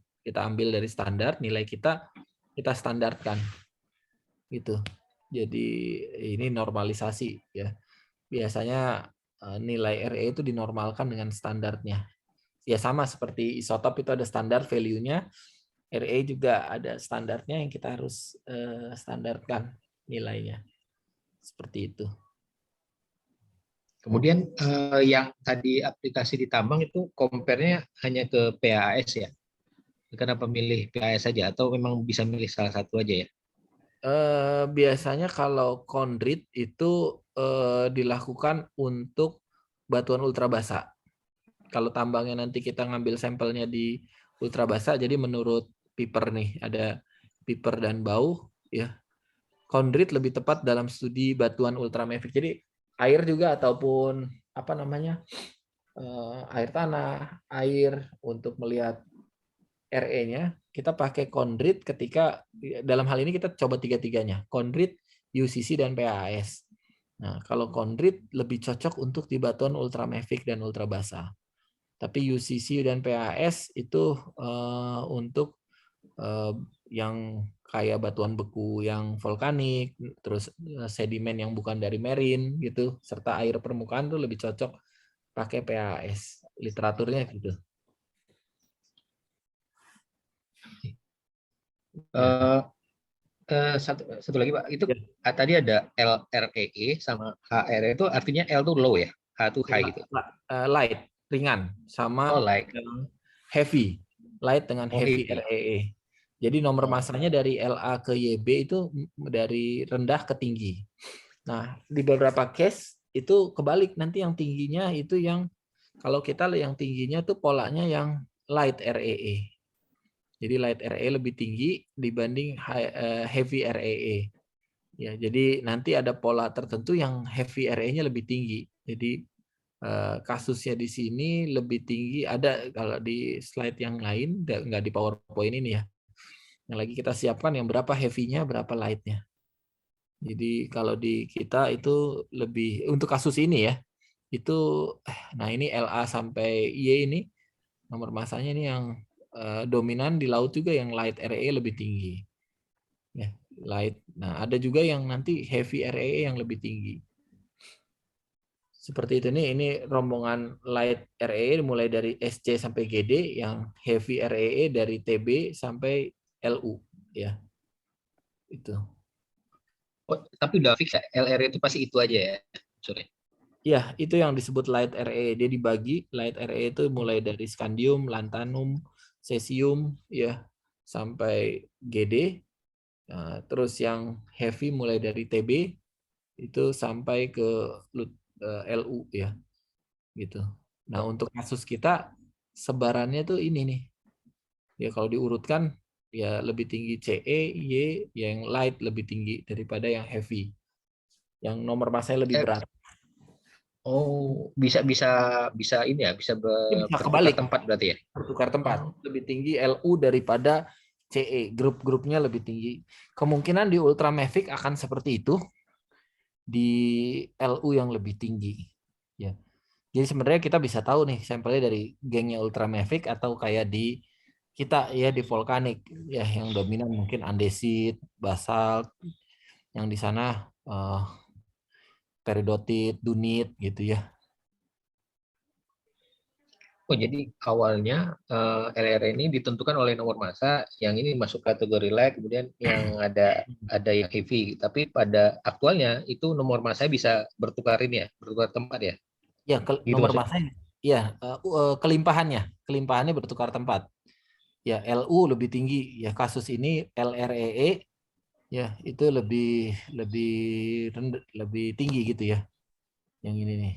dari standar, nilai kita standarkan gitu. Jadi ini normalisasi ya. Biasanya nilai RE itu dinormalkan dengan standarnya. Ya sama seperti isotop itu ada standar value-nya, RE juga ada standarnya yang kita harus standarkan nilainya. Seperti itu. Kemudian yang tadi aplikasi di tambang itu compare-nya hanya ke PAS ya. Kenapa milih PAS saja atau memang bisa milih salah satu aja ya? Biasanya kalau Condrit itu dilakukan untuk batuan ultra basah. Kalau tambangnya nanti kita ngambil sampelnya di ultra basah, jadi menurut Piper nih ada Piper dan Bau ya. Condrit lebih tepat dalam studi batuan ultramafic. Jadi air juga ataupun apa namanya air tanah, air untuk melihat RE-nya kita pakai Condrit ketika dalam hal ini kita coba tiga-tiganya, Condrit, UCC dan PAS. Nah, kalau Condrit lebih cocok untuk di batuan ultramafic dan ultra basah. Tapi UCC dan PAS itu untuk yang kayak batuan beku yang vulkanik, terus sedimen yang bukan dari marine gitu, serta air permukaan tuh lebih cocok pakai PAS. Literaturnya gitu. Satu lagi Pak, itu tadi ada LREE sama HRE itu artinya L itu low ya, H itu high gitu. Light, ringan, sama light. Heavy. Light dengan heavy REE. Jadi nomor masanya dari LA ke YB itu dari rendah ke tinggi. Nah, di beberapa case itu kebalik, nanti yang tingginya itu yang kalau kita yang tingginya tuh polanya yang light REE. Jadi light REE lebih tinggi dibanding heavy REE. Ya, jadi nanti ada pola tertentu yang heavy RE-nya lebih tinggi. Jadi kasusnya di sini lebih tinggi, ada kalau di slide yang lain, nggak di PowerPoint ini ya. Yang lagi kita siapkan yang berapa heavy-nya, berapa light-nya. Jadi kalau di kita itu lebih, untuk kasus ini ya, itu, nah ini LA sampai Y ini, nomor masanya ini yang dominan di laut juga yang light RE lebih tinggi. Ya, light. Nah, ada juga yang nanti heavy RE yang lebih tinggi. Seperti itu nih, ini rombongan light RE mulai dari SC sampai GD, yang heavy RE dari TB sampai LU ya. Itu. Oh, tapi udah fix ya, LRE itu pasti itu aja ya. Sorry. Ya, itu yang disebut light RE. Dia dibagi, light RE itu mulai dari scandium, lanthanum, cesium ya sampai GD. Nah, terus yang heavy mulai dari TB itu sampai ke LU ya. Gitu. Nah, untuk kasus kita sebarannya tuh ini nih. Ya kalau diurutkan ya lebih tinggi CE, Y, yang light lebih tinggi daripada yang heavy. Yang nomor masanya lebih berat. Oh, bisa ini ya, bisa bertukar tempat berarti ya. Bertukar tempat. Lebih tinggi LU daripada CE, grup-grupnya lebih tinggi. Kemungkinan di ultramafic akan seperti itu. Di LU yang lebih tinggi. Ya. Jadi sebenarnya kita bisa tahu nih sampelnya dari gengnya ultramafic atau kayak di kita ya di vulkanik ya yang dominan mungkin andesit, basalt yang di sana peridotit, dunit gitu ya. Oh, jadi awalnya LRE ini ditentukan oleh nomor massa, yang ini masuk kategori light, kemudian yang ada yang heavy. Tapi pada aktualnya itu nomor massa bisa bertukar ini ya, bertukar tempat ya. Ya, Gitu nomor maksudnya. massa ya, kelimpahannya bertukar tempat. Ya, LU lebih tinggi ya, kasus ini LREE ya itu lebih tinggi gitu ya. Yang ini nih.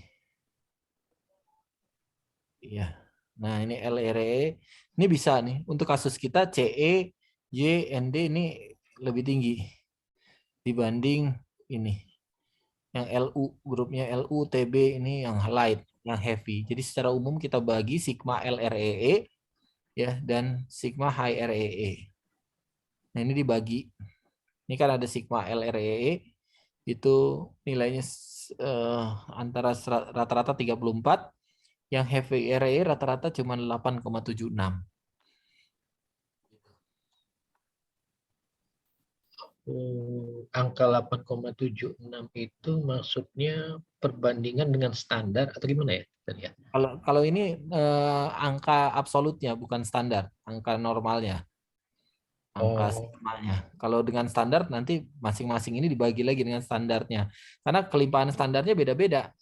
Iya. Nah, ini LRE ini bisa nih untuk kasus kita CE, Y, ND ini lebih tinggi dibanding ini. Yang LU, grupnya LU, TB ini yang light, yang heavy. Jadi secara umum kita bagi sigma LREE ya dan sigma high REE. Nah, ini dibagi. Ini kan ada sigma LREE itu nilainya antara rata-rata 34, yang heavy REE rata-rata cuma 8,76. Angka 8,76 itu maksudnya perbandingan dengan standar atau gimana ya? Kalau ini angka absolutnya bukan standar, angka normalnya, angka sigmanya. Kalau dengan standar nanti masing-masing ini dibagi lagi dengan standarnya, karena kelimpahan standarnya beda-beda.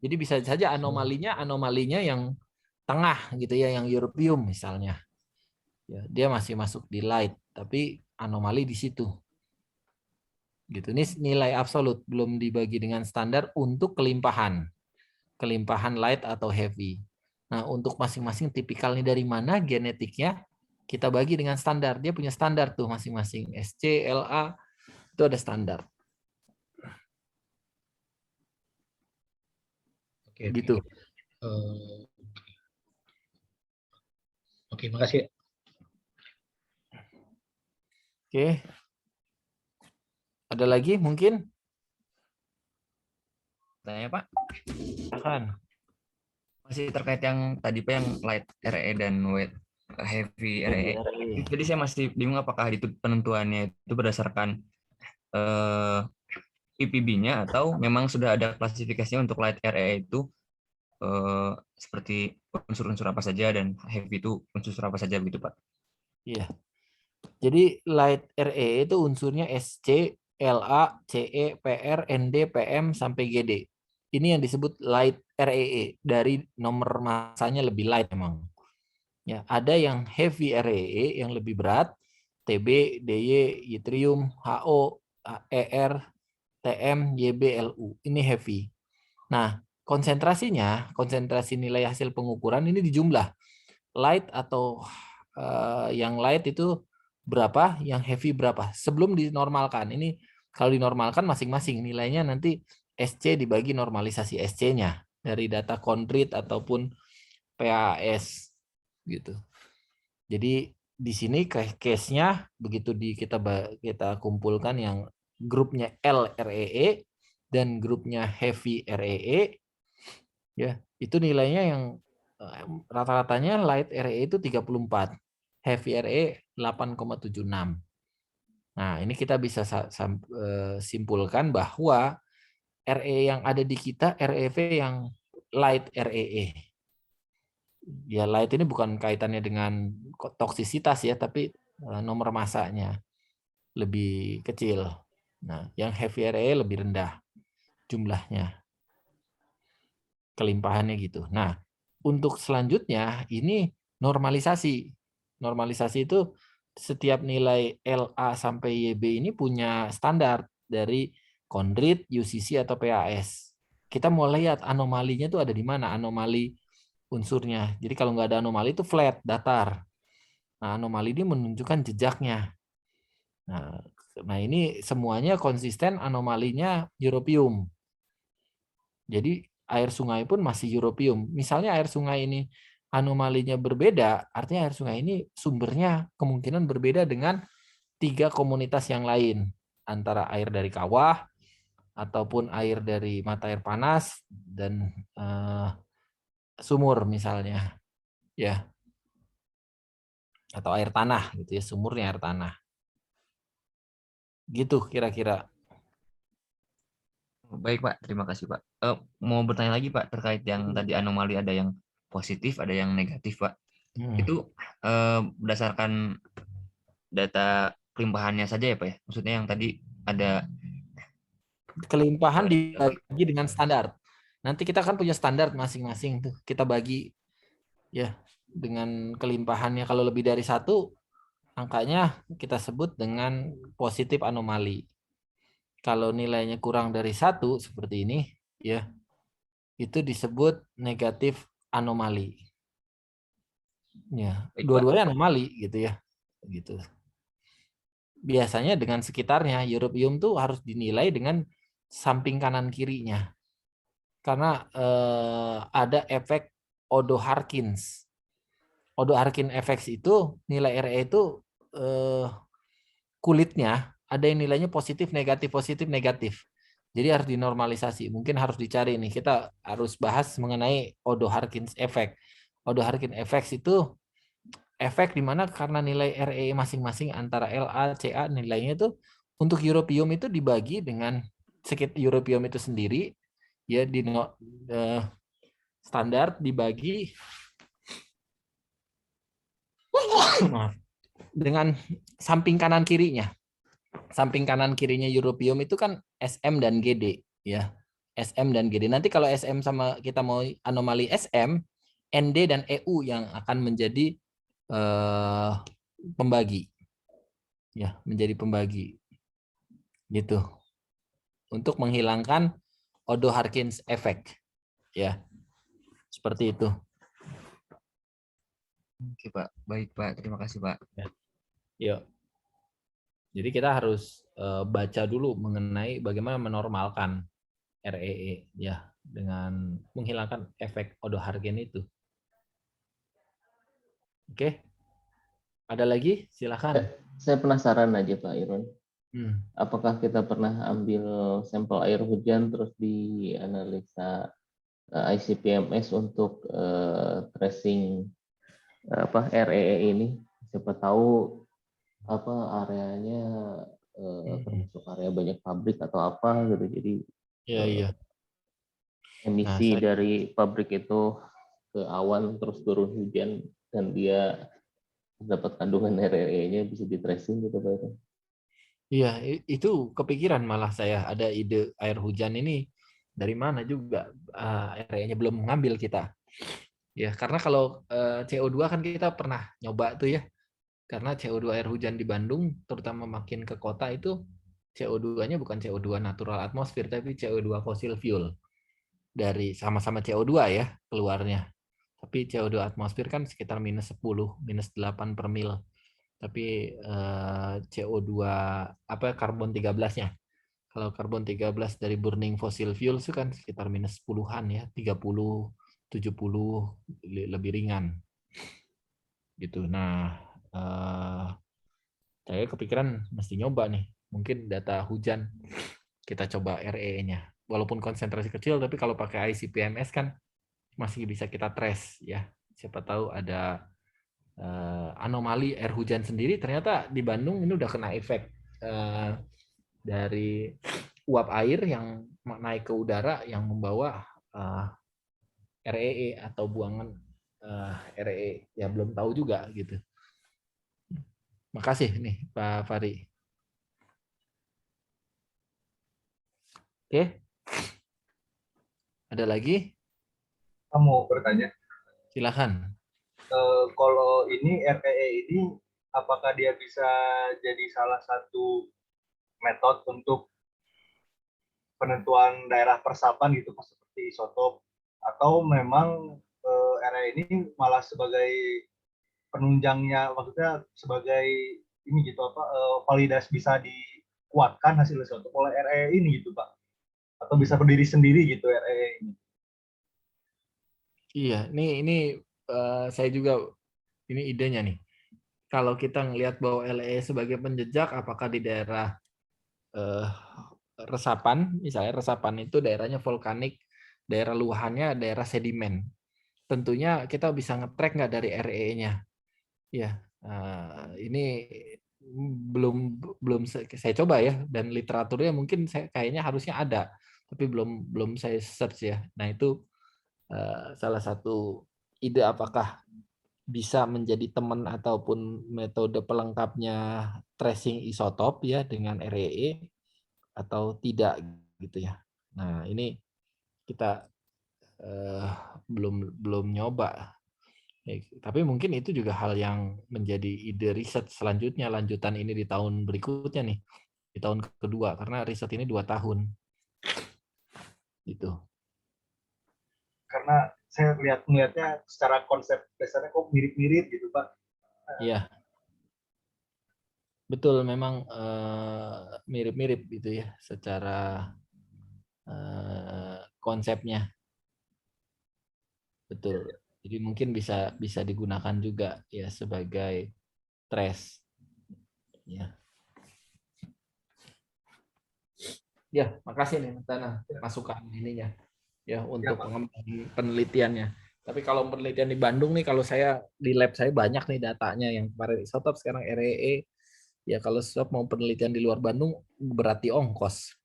Jadi bisa saja anomalinya yang tengah gitu ya, yang europium misalnya, ya, dia masih masuk di light, tapi anomali di situ. Gitu. Ini nilai absolut, belum dibagi dengan standar untuk kelimpahan light atau heavy. Nah, untuk masing-masing tipikal ini dari mana genetiknya, kita bagi dengan standar. Dia punya standar tuh masing-masing. SC, LA, itu ada standar. Oke, gitu. Oke, makasih. Oke. Ada lagi mungkin? Tanya Pak, Akan. masih terkait yang tadi Pak, yang light RE dan heavy RE. Jadi saya masih bingung apakah itu penentuannya itu berdasarkan PPB-nya atau memang sudah ada klasifikasinya untuk light RE itu seperti unsur-unsur apa saja dan heavy itu unsur apa saja begitu Pak. Iya. Jadi light RE itu unsurnya SC, LA, CE, PR, ND, PM sampai GD. Ini yang disebut light REE, dari nomor masanya lebih light memang. Ya, ada yang heavy REE yang lebih berat, TB, DY, yttrium, HO, ER, TM, YB, LU. Ini heavy. Nah, konsentrasi nilai hasil pengukuran ini dijumlah. Light atau yang light itu berapa, yang heavy berapa. Sebelum dinormalkan. Ini kalau dinormalkan masing-masing nilainya nanti SC dibagi normalisasi SC-nya dari data Condrit ataupun PAS gitu. Jadi di sini case-nya begitu kita kumpulkan yang grupnya LREE dan grupnya heavy REE, ya itu nilainya yang rata-ratanya light REE itu 34, heavy REE 8,76. Nah, ini kita bisa simpulkan bahwa RE yang ada di kita REV yang light REE. Ya, light ini bukan kaitannya dengan toksisitas ya, tapi nomor massanya lebih kecil. Nah, yang heavy REE lebih rendah jumlahnya. Kelimpahannya gitu. Nah, untuk selanjutnya ini normalisasi. Normalisasi itu setiap nilai LA sampai YB ini punya standar dari Condrit, UCC atau PAS. Kita mau lihat anomalinya itu ada di mana, anomali unsurnya. Jadi kalau nggak ada anomali itu flat, datar. Nah, anomali ini menunjukkan jejaknya. Nah, ini semuanya konsisten anomalinya europium. Jadi air sungai pun masih europium. Misalnya air sungai ini anomalinya berbeda, artinya air sungai ini sumbernya kemungkinan berbeda dengan 3 komunitas yang lain, antara air dari kawah ataupun air dari mata air panas dan sumur misalnya, ya, atau air tanah gitu ya, sumurnya air tanah. Gitu kira-kira. Baik Pak, terima kasih Pak. Mau bertanya lagi Pak terkait yang tadi anomali, ada yang positif, ada yang negatif Pak. Itu berdasarkan data kelimpahannya saja ya Pak ya? Maksudnya yang tadi ada Kelimpahan dibagi dengan standar. Nanti kita kan punya standar masing-masing tuh. Kita bagi ya dengan kelimpahannya. Kalau lebih dari 1, angkanya kita sebut dengan positif anomali. Kalau nilainya kurang dari 1 seperti ini, ya itu disebut negatif anomali. Ya, dua-duanya anomali gitu ya. Gitu. Biasanya dengan sekitarnya, europium tuh harus dinilai dengan samping kanan kirinya. Karena ada efek Odo-Harkins. Odo-Harkins effects itu nilai RE itu kulitnya ada yang nilainya positif, negatif. Jadi harus dinormalisasi. Mungkin harus dicari nih. Kita harus bahas mengenai Odo-Harkins effect. Odo-Harkins effects itu efek di mana karena nilai RE masing-masing antara LA, CA nilainya itu untuk europium itu dibagi dengan europium itu sendiri ya di standar dibagi dengan samping kanan kirinya. Samping kanan kirinya europium itu kan SM dan GD ya. SM dan GD. Nanti kalau SM sama kita mau anomali SM, ND dan EU yang akan menjadi pembagi. Ya, menjadi pembagi. Gitu. Untuk menghilangkan Odo-Harkins effect. Ya. Seperti itu. Oke Pak, baik Pak, terima kasih Pak. Yuk. Jadi kita harus baca dulu mengenai bagaimana menormalkan REE ya dengan menghilangkan efek Odo-Harkins itu. Oke. Ada lagi? Silakan. Saya penasaran aja Pak Irwan. Apakah kita pernah ambil sampel air hujan terus dianalisa ICP-MS untuk tracing REE ini? Siapa tahu areanya termasuk area banyak pabrik atau apa gitu. Jadi emisi dari pabrik itu ke awan terus turun hujan dan dia dapat kandungan REE-nya bisa di tracing gitu Pak. Iya, itu kepikiran malah saya ada ide air hujan ini dari mana juga RE-nya belum ngambil kita. Ya, karena kalau CO2 kan kita pernah nyoba tuh ya. Karena CO2 air hujan di Bandung, terutama makin ke kota itu CO2-nya bukan CO2 natural atmosfer, tapi CO2 fossil fuel. Dari sama-sama CO2 ya keluarnya. Tapi CO2 atmosfer kan sekitar minus 10, minus 8 per mil. Tapi CO2 karbon 13-nya. Kalau karbon 13 dari burning fossil fuel itu kan sekitar minus 10-an ya, 30, 70 lebih ringan. Gitu. Nah, saya kepikiran mesti nyoba nih. Mungkin data hujan kita coba RE-nya. Walaupun konsentrasi kecil, tapi kalau pakai ICP-MS kan masih bisa kita trace ya. Siapa tahu ada anomali air hujan sendiri. Ternyata di Bandung ini udah kena efek dari uap air yang naik ke udara yang membawa REE atau buangan REE. Ya belum tahu juga gitu. Makasih nih Pak Fari. Oke. Ada lagi? Kamu bertanya. Silakan. Kalau ini REE ini apakah dia bisa jadi salah satu metode untuk penentuan daerah persapan gitu seperti isotop, atau memang REE ini malah sebagai penunjangnya, maksudnya sebagai ini gitu validasi bisa dikuatkan hasil isotop oleh REE ini gitu Pak, atau bisa berdiri sendiri gitu REE ini? Iya, ini saya juga ini idenya nih. Kalau kita ngelihat bahwa LE sebagai penjejak, apakah di daerah resapan, misalnya resapan itu daerahnya vulkanik, daerah luahannya daerah sedimen. Tentunya kita bisa nge-track nggak dari RE-nya. Ya, ini belum saya coba ya, dan literaturnya mungkin kayaknya harusnya ada. tapi belum saya search ya. Nah itu salah satu ide apakah bisa menjadi teman ataupun metode pelengkapnya tracing isotop ya dengan REE atau tidak gitu ya. Nah ini kita belum nyoba. Tapi mungkin itu juga hal yang menjadi ide riset selanjutnya, lanjutan ini di tahun berikutnya nih, di tahun kedua, karena riset ini 2 tahun. Gitu. Karena saya melihatnya secara konsep dasarnya kok mirip-mirip gitu Pak. Iya. Betul, memang mirip-mirip gitu ya secara konsepnya. Betul. Jadi mungkin bisa digunakan juga ya sebagai trace. Ya. Ya, makasih nih Tana masukan ininya ya untuk pengembangan penelitiannya. Tapi kalau penelitian di Bandung nih, kalau saya di lab saya banyak nih datanya yang kemarin isotop, sekarang REE. Ya kalau swab mau penelitian di luar Bandung berarti ongkos.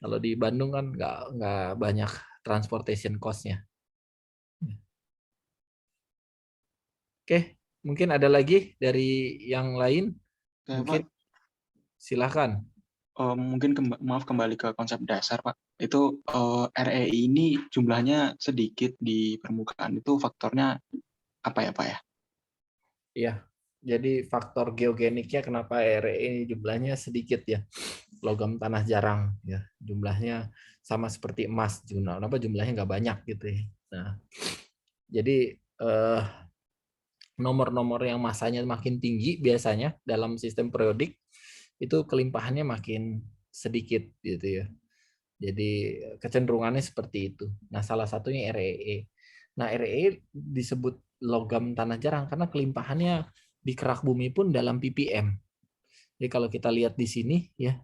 Kalau di Bandung kan nggak banyak transportation cost-nya. Oke, mungkin ada lagi dari yang lain? Mungkin silakan. Mungkin maaf kembali ke konsep dasar Pak. Itu REI ini jumlahnya sedikit di permukaan, itu faktornya apa ya Pak ya? Iya, jadi faktor geogeniknya kenapa REI jumlahnya sedikit ya. Logam tanah jarang ya, jumlahnya sama seperti emas, kenapa jumlahnya nggak banyak gitu ya. Nah, jadi nomor-nomor yang masanya makin tinggi biasanya dalam sistem periodik itu kelimpahannya makin sedikit gitu ya. Jadi kecenderungannya seperti itu. Nah, salah satunya REE. Nah, REE disebut logam tanah jarang karena kelimpahannya di kerak bumi pun dalam ppm. Jadi kalau kita lihat di sini ya,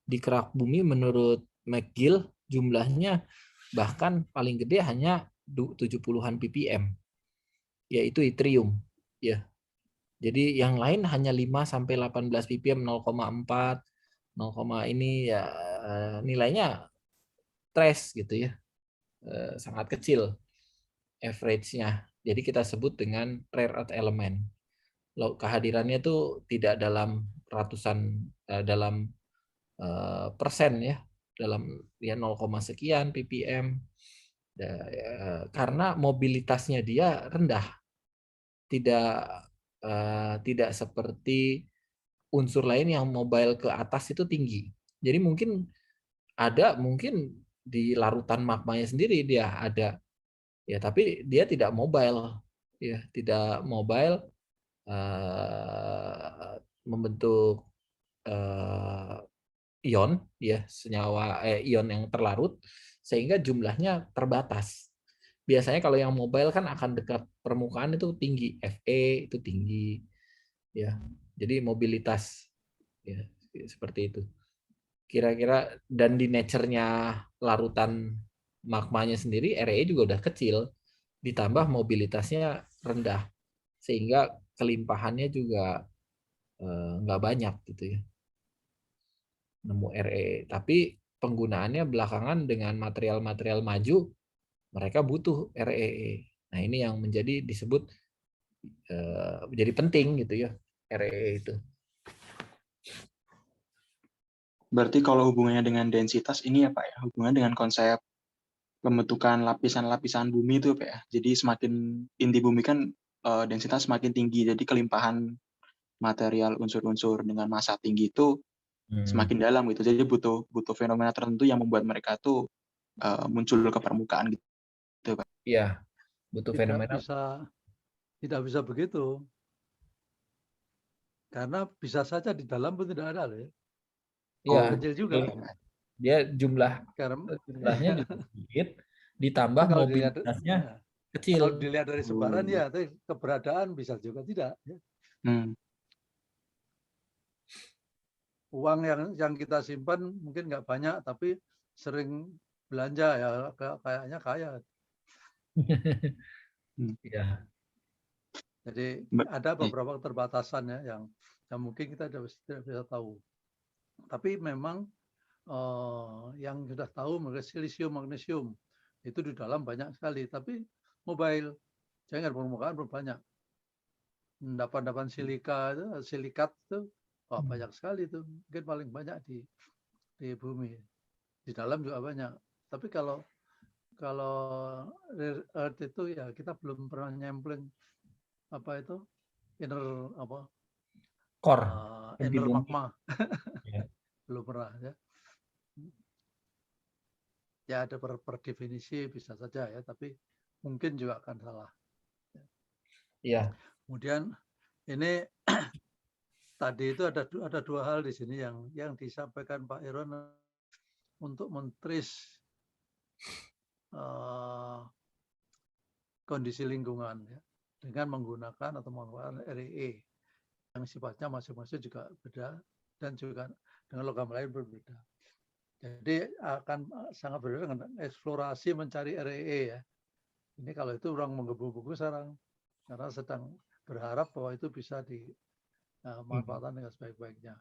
di kerak bumi menurut McGill jumlahnya bahkan paling gede hanya 70-an ppm, yaitu yttrium ya. Jadi yang lain hanya 5 sampai 18 ppm, 0,4, 0, ini ya nilainya trace gitu ya. Sangat kecil average-nya. Jadi kita sebut dengan rare earth element. Kehadirannya itu tidak dalam ratusan dalam persen ya, dalam ya 0, sekian ppm. Karena mobilitasnya dia rendah. Tidak seperti unsur lain yang mobile ke atas itu tinggi. Jadi mungkin di larutan magmanya sendiri dia ada ya, tapi dia tidak mobile ya, tidak mobile membentuk ion ya, senyawa ion yang terlarut sehingga jumlahnya terbatas. Biasanya kalau yang mobile kan akan dekat permukaan itu tinggi, Fe itu tinggi ya. Jadi mobilitas ya seperti itu. Kira-kira dan di nature-nya larutan magmanya sendiri RE juga udah kecil, ditambah mobilitasnya rendah sehingga kelimpahannya juga nggak banyak gitu ya, nemu RE. Tapi penggunaannya belakangan dengan material-material maju mereka butuh RE. Nah ini yang disebut menjadi penting gitu ya RE itu. Berarti kalau hubungannya dengan densitas ini ya Pak ya, hubungannya dengan konsep pembentukan lapisan-lapisan bumi itu Pak ya. Jadi semakin inti bumi kan densitas semakin tinggi, jadi kelimpahan material unsur-unsur dengan massa tinggi itu semakin dalam gitu. Jadi butuh fenomena tertentu yang membuat mereka tuh muncul ke permukaan gitu Pak. Iya, butuh fenomena. Tidak bisa begitu. Karena bisa saja di dalam pun tidak ada loh ya. Iya, kecil juga. Dia jumlahnya juga sedikit, ditambah mobilitasnya kecil. Kalau dilihat dari sebaran ya, tapi keberadaan bisa juga tidak. Ya. Uang yang kita simpan mungkin nggak banyak, tapi sering belanja ya kayaknya kaya. Ya. Jadi ada beberapa keterbatasan ya yang mungkin kita tidak bisa tahu. Tapi memang yang sudah tahu mengenai silisium, magnesium itu di dalam banyak sekali. Tapi mobile, jangan permukaan banyak. Endapan-endapan silikat itu banyak sekali itu. Mungkin paling banyak di bumi. Di dalam juga banyak. Tapi kalau rare earth itu ya kita belum pernah nyampling apa itu inner Core. inner magma. Ya. Belum pernah ya. Ya ada per definisi bisa saja ya, tapi mungkin juga akan salah. Iya. Kemudian ini tadi itu ada dua hal di sini yang disampaikan Pak Iron untuk mentris kondisi lingkungan ya, dengan menggunakan atau menggunakan REE yang sifatnya masing-masing juga beda dan juga dengan logam lain berbeda. Jadi akan sangat berbeda dengan eksplorasi mencari REE ya. Ini kalau itu orang menggebu-gebu sekarang karena sedang berharap bahwa itu bisa dimanfaatkan dengan sebaik-baiknya.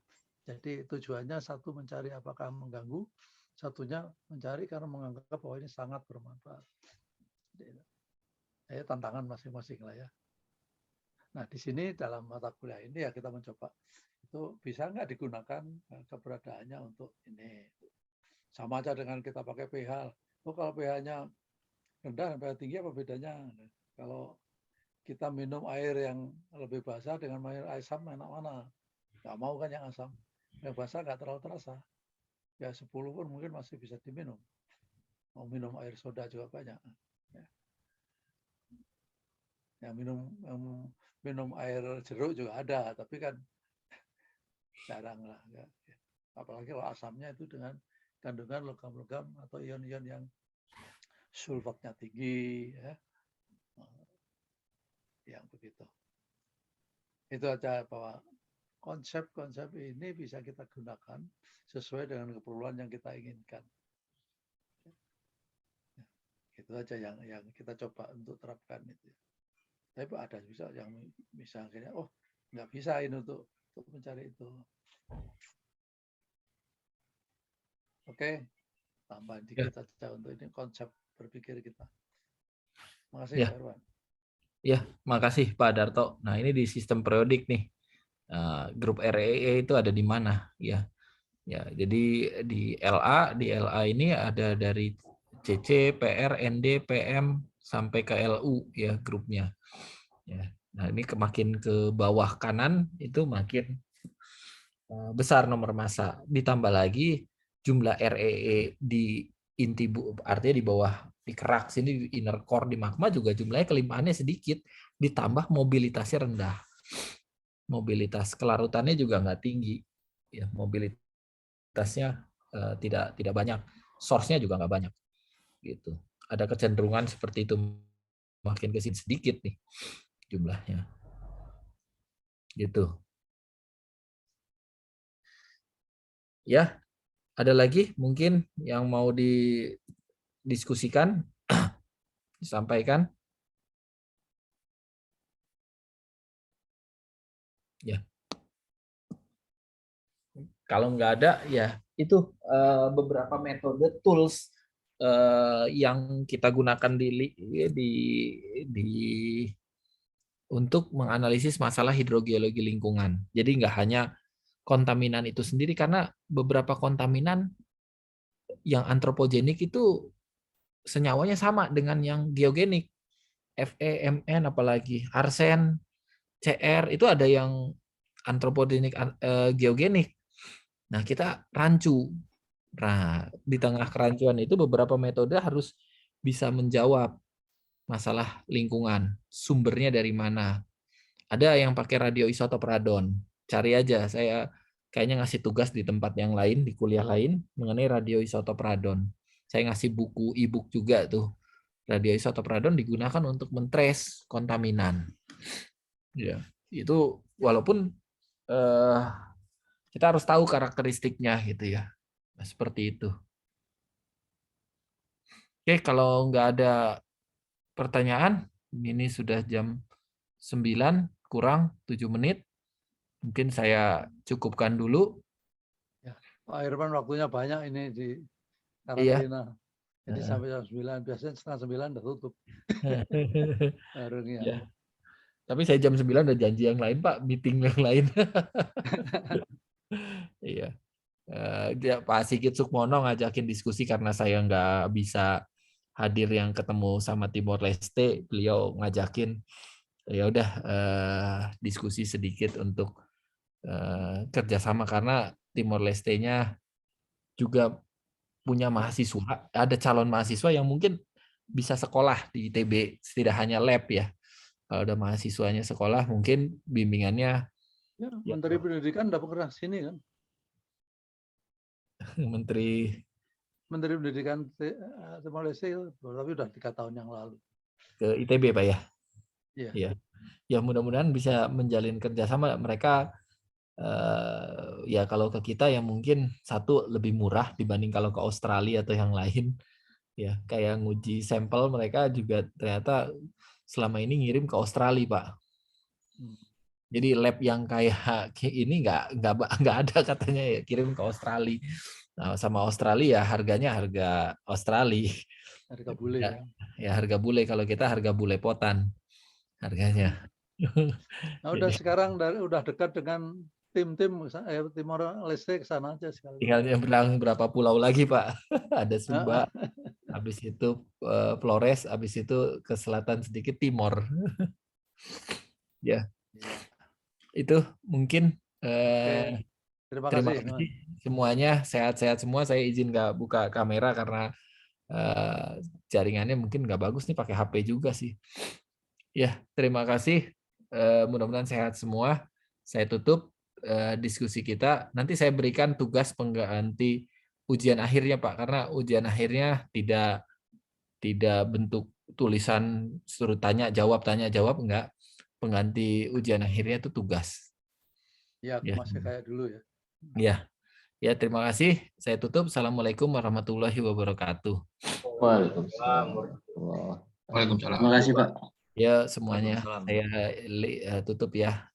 Jadi tujuannya satu mencari apakah mengganggu, satunya mencari karena menganggap bahwa ini sangat bermanfaat. Jadi, tantangan masing-masing lah ya. Nah di sini dalam mata kuliah ini ya kita mencoba itu bisa nggak digunakan keberadaannya untuk ini. Sama aja dengan kita pakai pH. Kalau pH-nya rendah dan pH tinggi apa bedanya? Kalau kita minum air yang lebih basah dengan air asam enak mana? Nggak mau kan yang asam. Yang basah nggak terlalu terasa. Ya 10 pun mungkin masih bisa diminum. Mau minum air soda juga banyak. Ya minum air jeruk juga ada, tapi kan jarang lah. Ya. Apalagi kalau asamnya itu dengan kandungan logam-logam atau ion-ion yang sulfatnya tinggi, ya. Yang begitu. Itu aja bahwa konsep-konsep ini bisa kita gunakan sesuai dengan keperluan yang kita inginkan. Itu aja yang kita coba untuk terapkan itu. Tapi ada bisa yang misalnya, nggak bisa ini untuk mencari itu. Oke, tambahan dikit aja untuk ini konsep berpikir kita. Makasih Ya. Pak Irwan. Ya, makasih Pak Darto. Nah ini di sistem periodik nih. Grup REE itu ada di mana ya? Ya, jadi di LA ini ada dari CC, PR, ND, PM sampai ke LU ya grupnya. Ya. Nah ini makin ke bawah kanan itu makin besar nomor massa. Ditambah lagi jumlah REE di inti artinya di bawah di kerak sini di inner core di magma juga jumlahnya kelimpahannya sedikit, ditambah mobilitasnya rendah. Mobilitas kelarutannya juga nggak tinggi. Ya, mobilitasnya tidak banyak. Source-nya juga nggak banyak. Gitu. Ada kecenderungan seperti itu, makin ke sini sedikit nih jumlahnya. Gitu. Ya, ada lagi mungkin yang mau didiskusikan, disampaikan? Ya. Kalau nggak ada, ya itu beberapa metode tools yang kita gunakan untuk menganalisis masalah hidrogeologi lingkungan. Jadi nggak hanya kontaminan itu sendiri, karena beberapa kontaminan yang antropogenik itu senyawanya sama dengan yang geogenik. Fe, Mn, apalagi arsen, Cr, itu ada yang antropogenik, geogenik. Nah, kita rancu. Nah, di tengah kerancuan itu beberapa metode harus bisa menjawab masalah lingkungan. Sumbernya dari mana? Ada yang pakai radioisotop radon. Cari aja, saya kayaknya ngasih tugas di tempat yang lain, di kuliah lain, mengenai radioisotop radon. Saya ngasih buku e-book juga tuh. Radioisotop radon digunakan untuk mentrace kontaminan. Ya, itu walaupun kita harus tahu karakteristiknya gitu ya. Nah, seperti itu. Oke, kalau nggak ada pertanyaan, ini sudah jam 9 kurang 7 menit. Mungkin saya cukupkan dulu. Pak Irfan waktunya banyak ini di Iya. karantina. Jadi sampai jam 9, biasanya setengah 9 udah tutup. Warungnya. Ya. Tapi saya jam 9 udah janji yang lain, Pak, meeting yang lain. Iya. Pak Sigit Sukmono ngajakin diskusi karena saya nggak bisa hadir yang ketemu sama Timor Leste, beliau ngajakin ya udah diskusi sedikit untuk kerjasama karena Timor Leste-nya juga punya mahasiswa, ada calon mahasiswa yang mungkin bisa sekolah di ITB, tidak hanya lab ya. Kalau ada mahasiswanya sekolah, mungkin bimbingannya. Ya, Menteri Pendidikan udah pernah sini kan? Menteri Pendidikan Timor Leste, tapi udah 3 tahun yang lalu. Ke ITB, Pak ya? Iya. Ya. Ya mudah-mudahan bisa menjalin kerjasama. Mereka ya kalau ke kita yang mungkin satu lebih murah dibanding kalau ke Australia atau yang lain. Ya, kayak nguji sampel mereka juga ternyata selama ini ngirim ke Australia, Pak. Jadi lab yang kayak ini nggak ada katanya ya, kirim ke Australia. Nah, sama Australia ya harganya harga Australia. Harga bule ya. Ya harga bule, kalau kita harga bule potan harganya. Nah, udah sekarang udah dekat dengan tim-tim Timor Leste ke sana aja sekali. Tinggal nyebrang berapa pulau lagi, Pak. Ada Sumba, habis itu Flores, habis itu ke selatan sedikit Timor. Ya. Itu mungkin Terima kasih kasih semuanya, sehat-sehat semua. Saya izin nggak buka kamera karena jaringannya mungkin nggak bagus nih, pakai HP juga sih. Ya, terima kasih. Mudah-mudahan sehat semua. Saya tutup diskusi kita. Nanti saya berikan tugas pengganti ujian akhirnya, Pak, karena ujian akhirnya tidak bentuk tulisan suruh tanya jawab enggak. Pengganti ujian akhirnya itu tugas. Ya, masih kayak dulu ya. Ya. Ya, terima kasih. Saya tutup. Assalamualaikum warahmatullahi wabarakatuh. Waalaikumsalam. Waalaikumsalam. Terima kasih, Pak. Ya, semuanya. Saya tutup ya.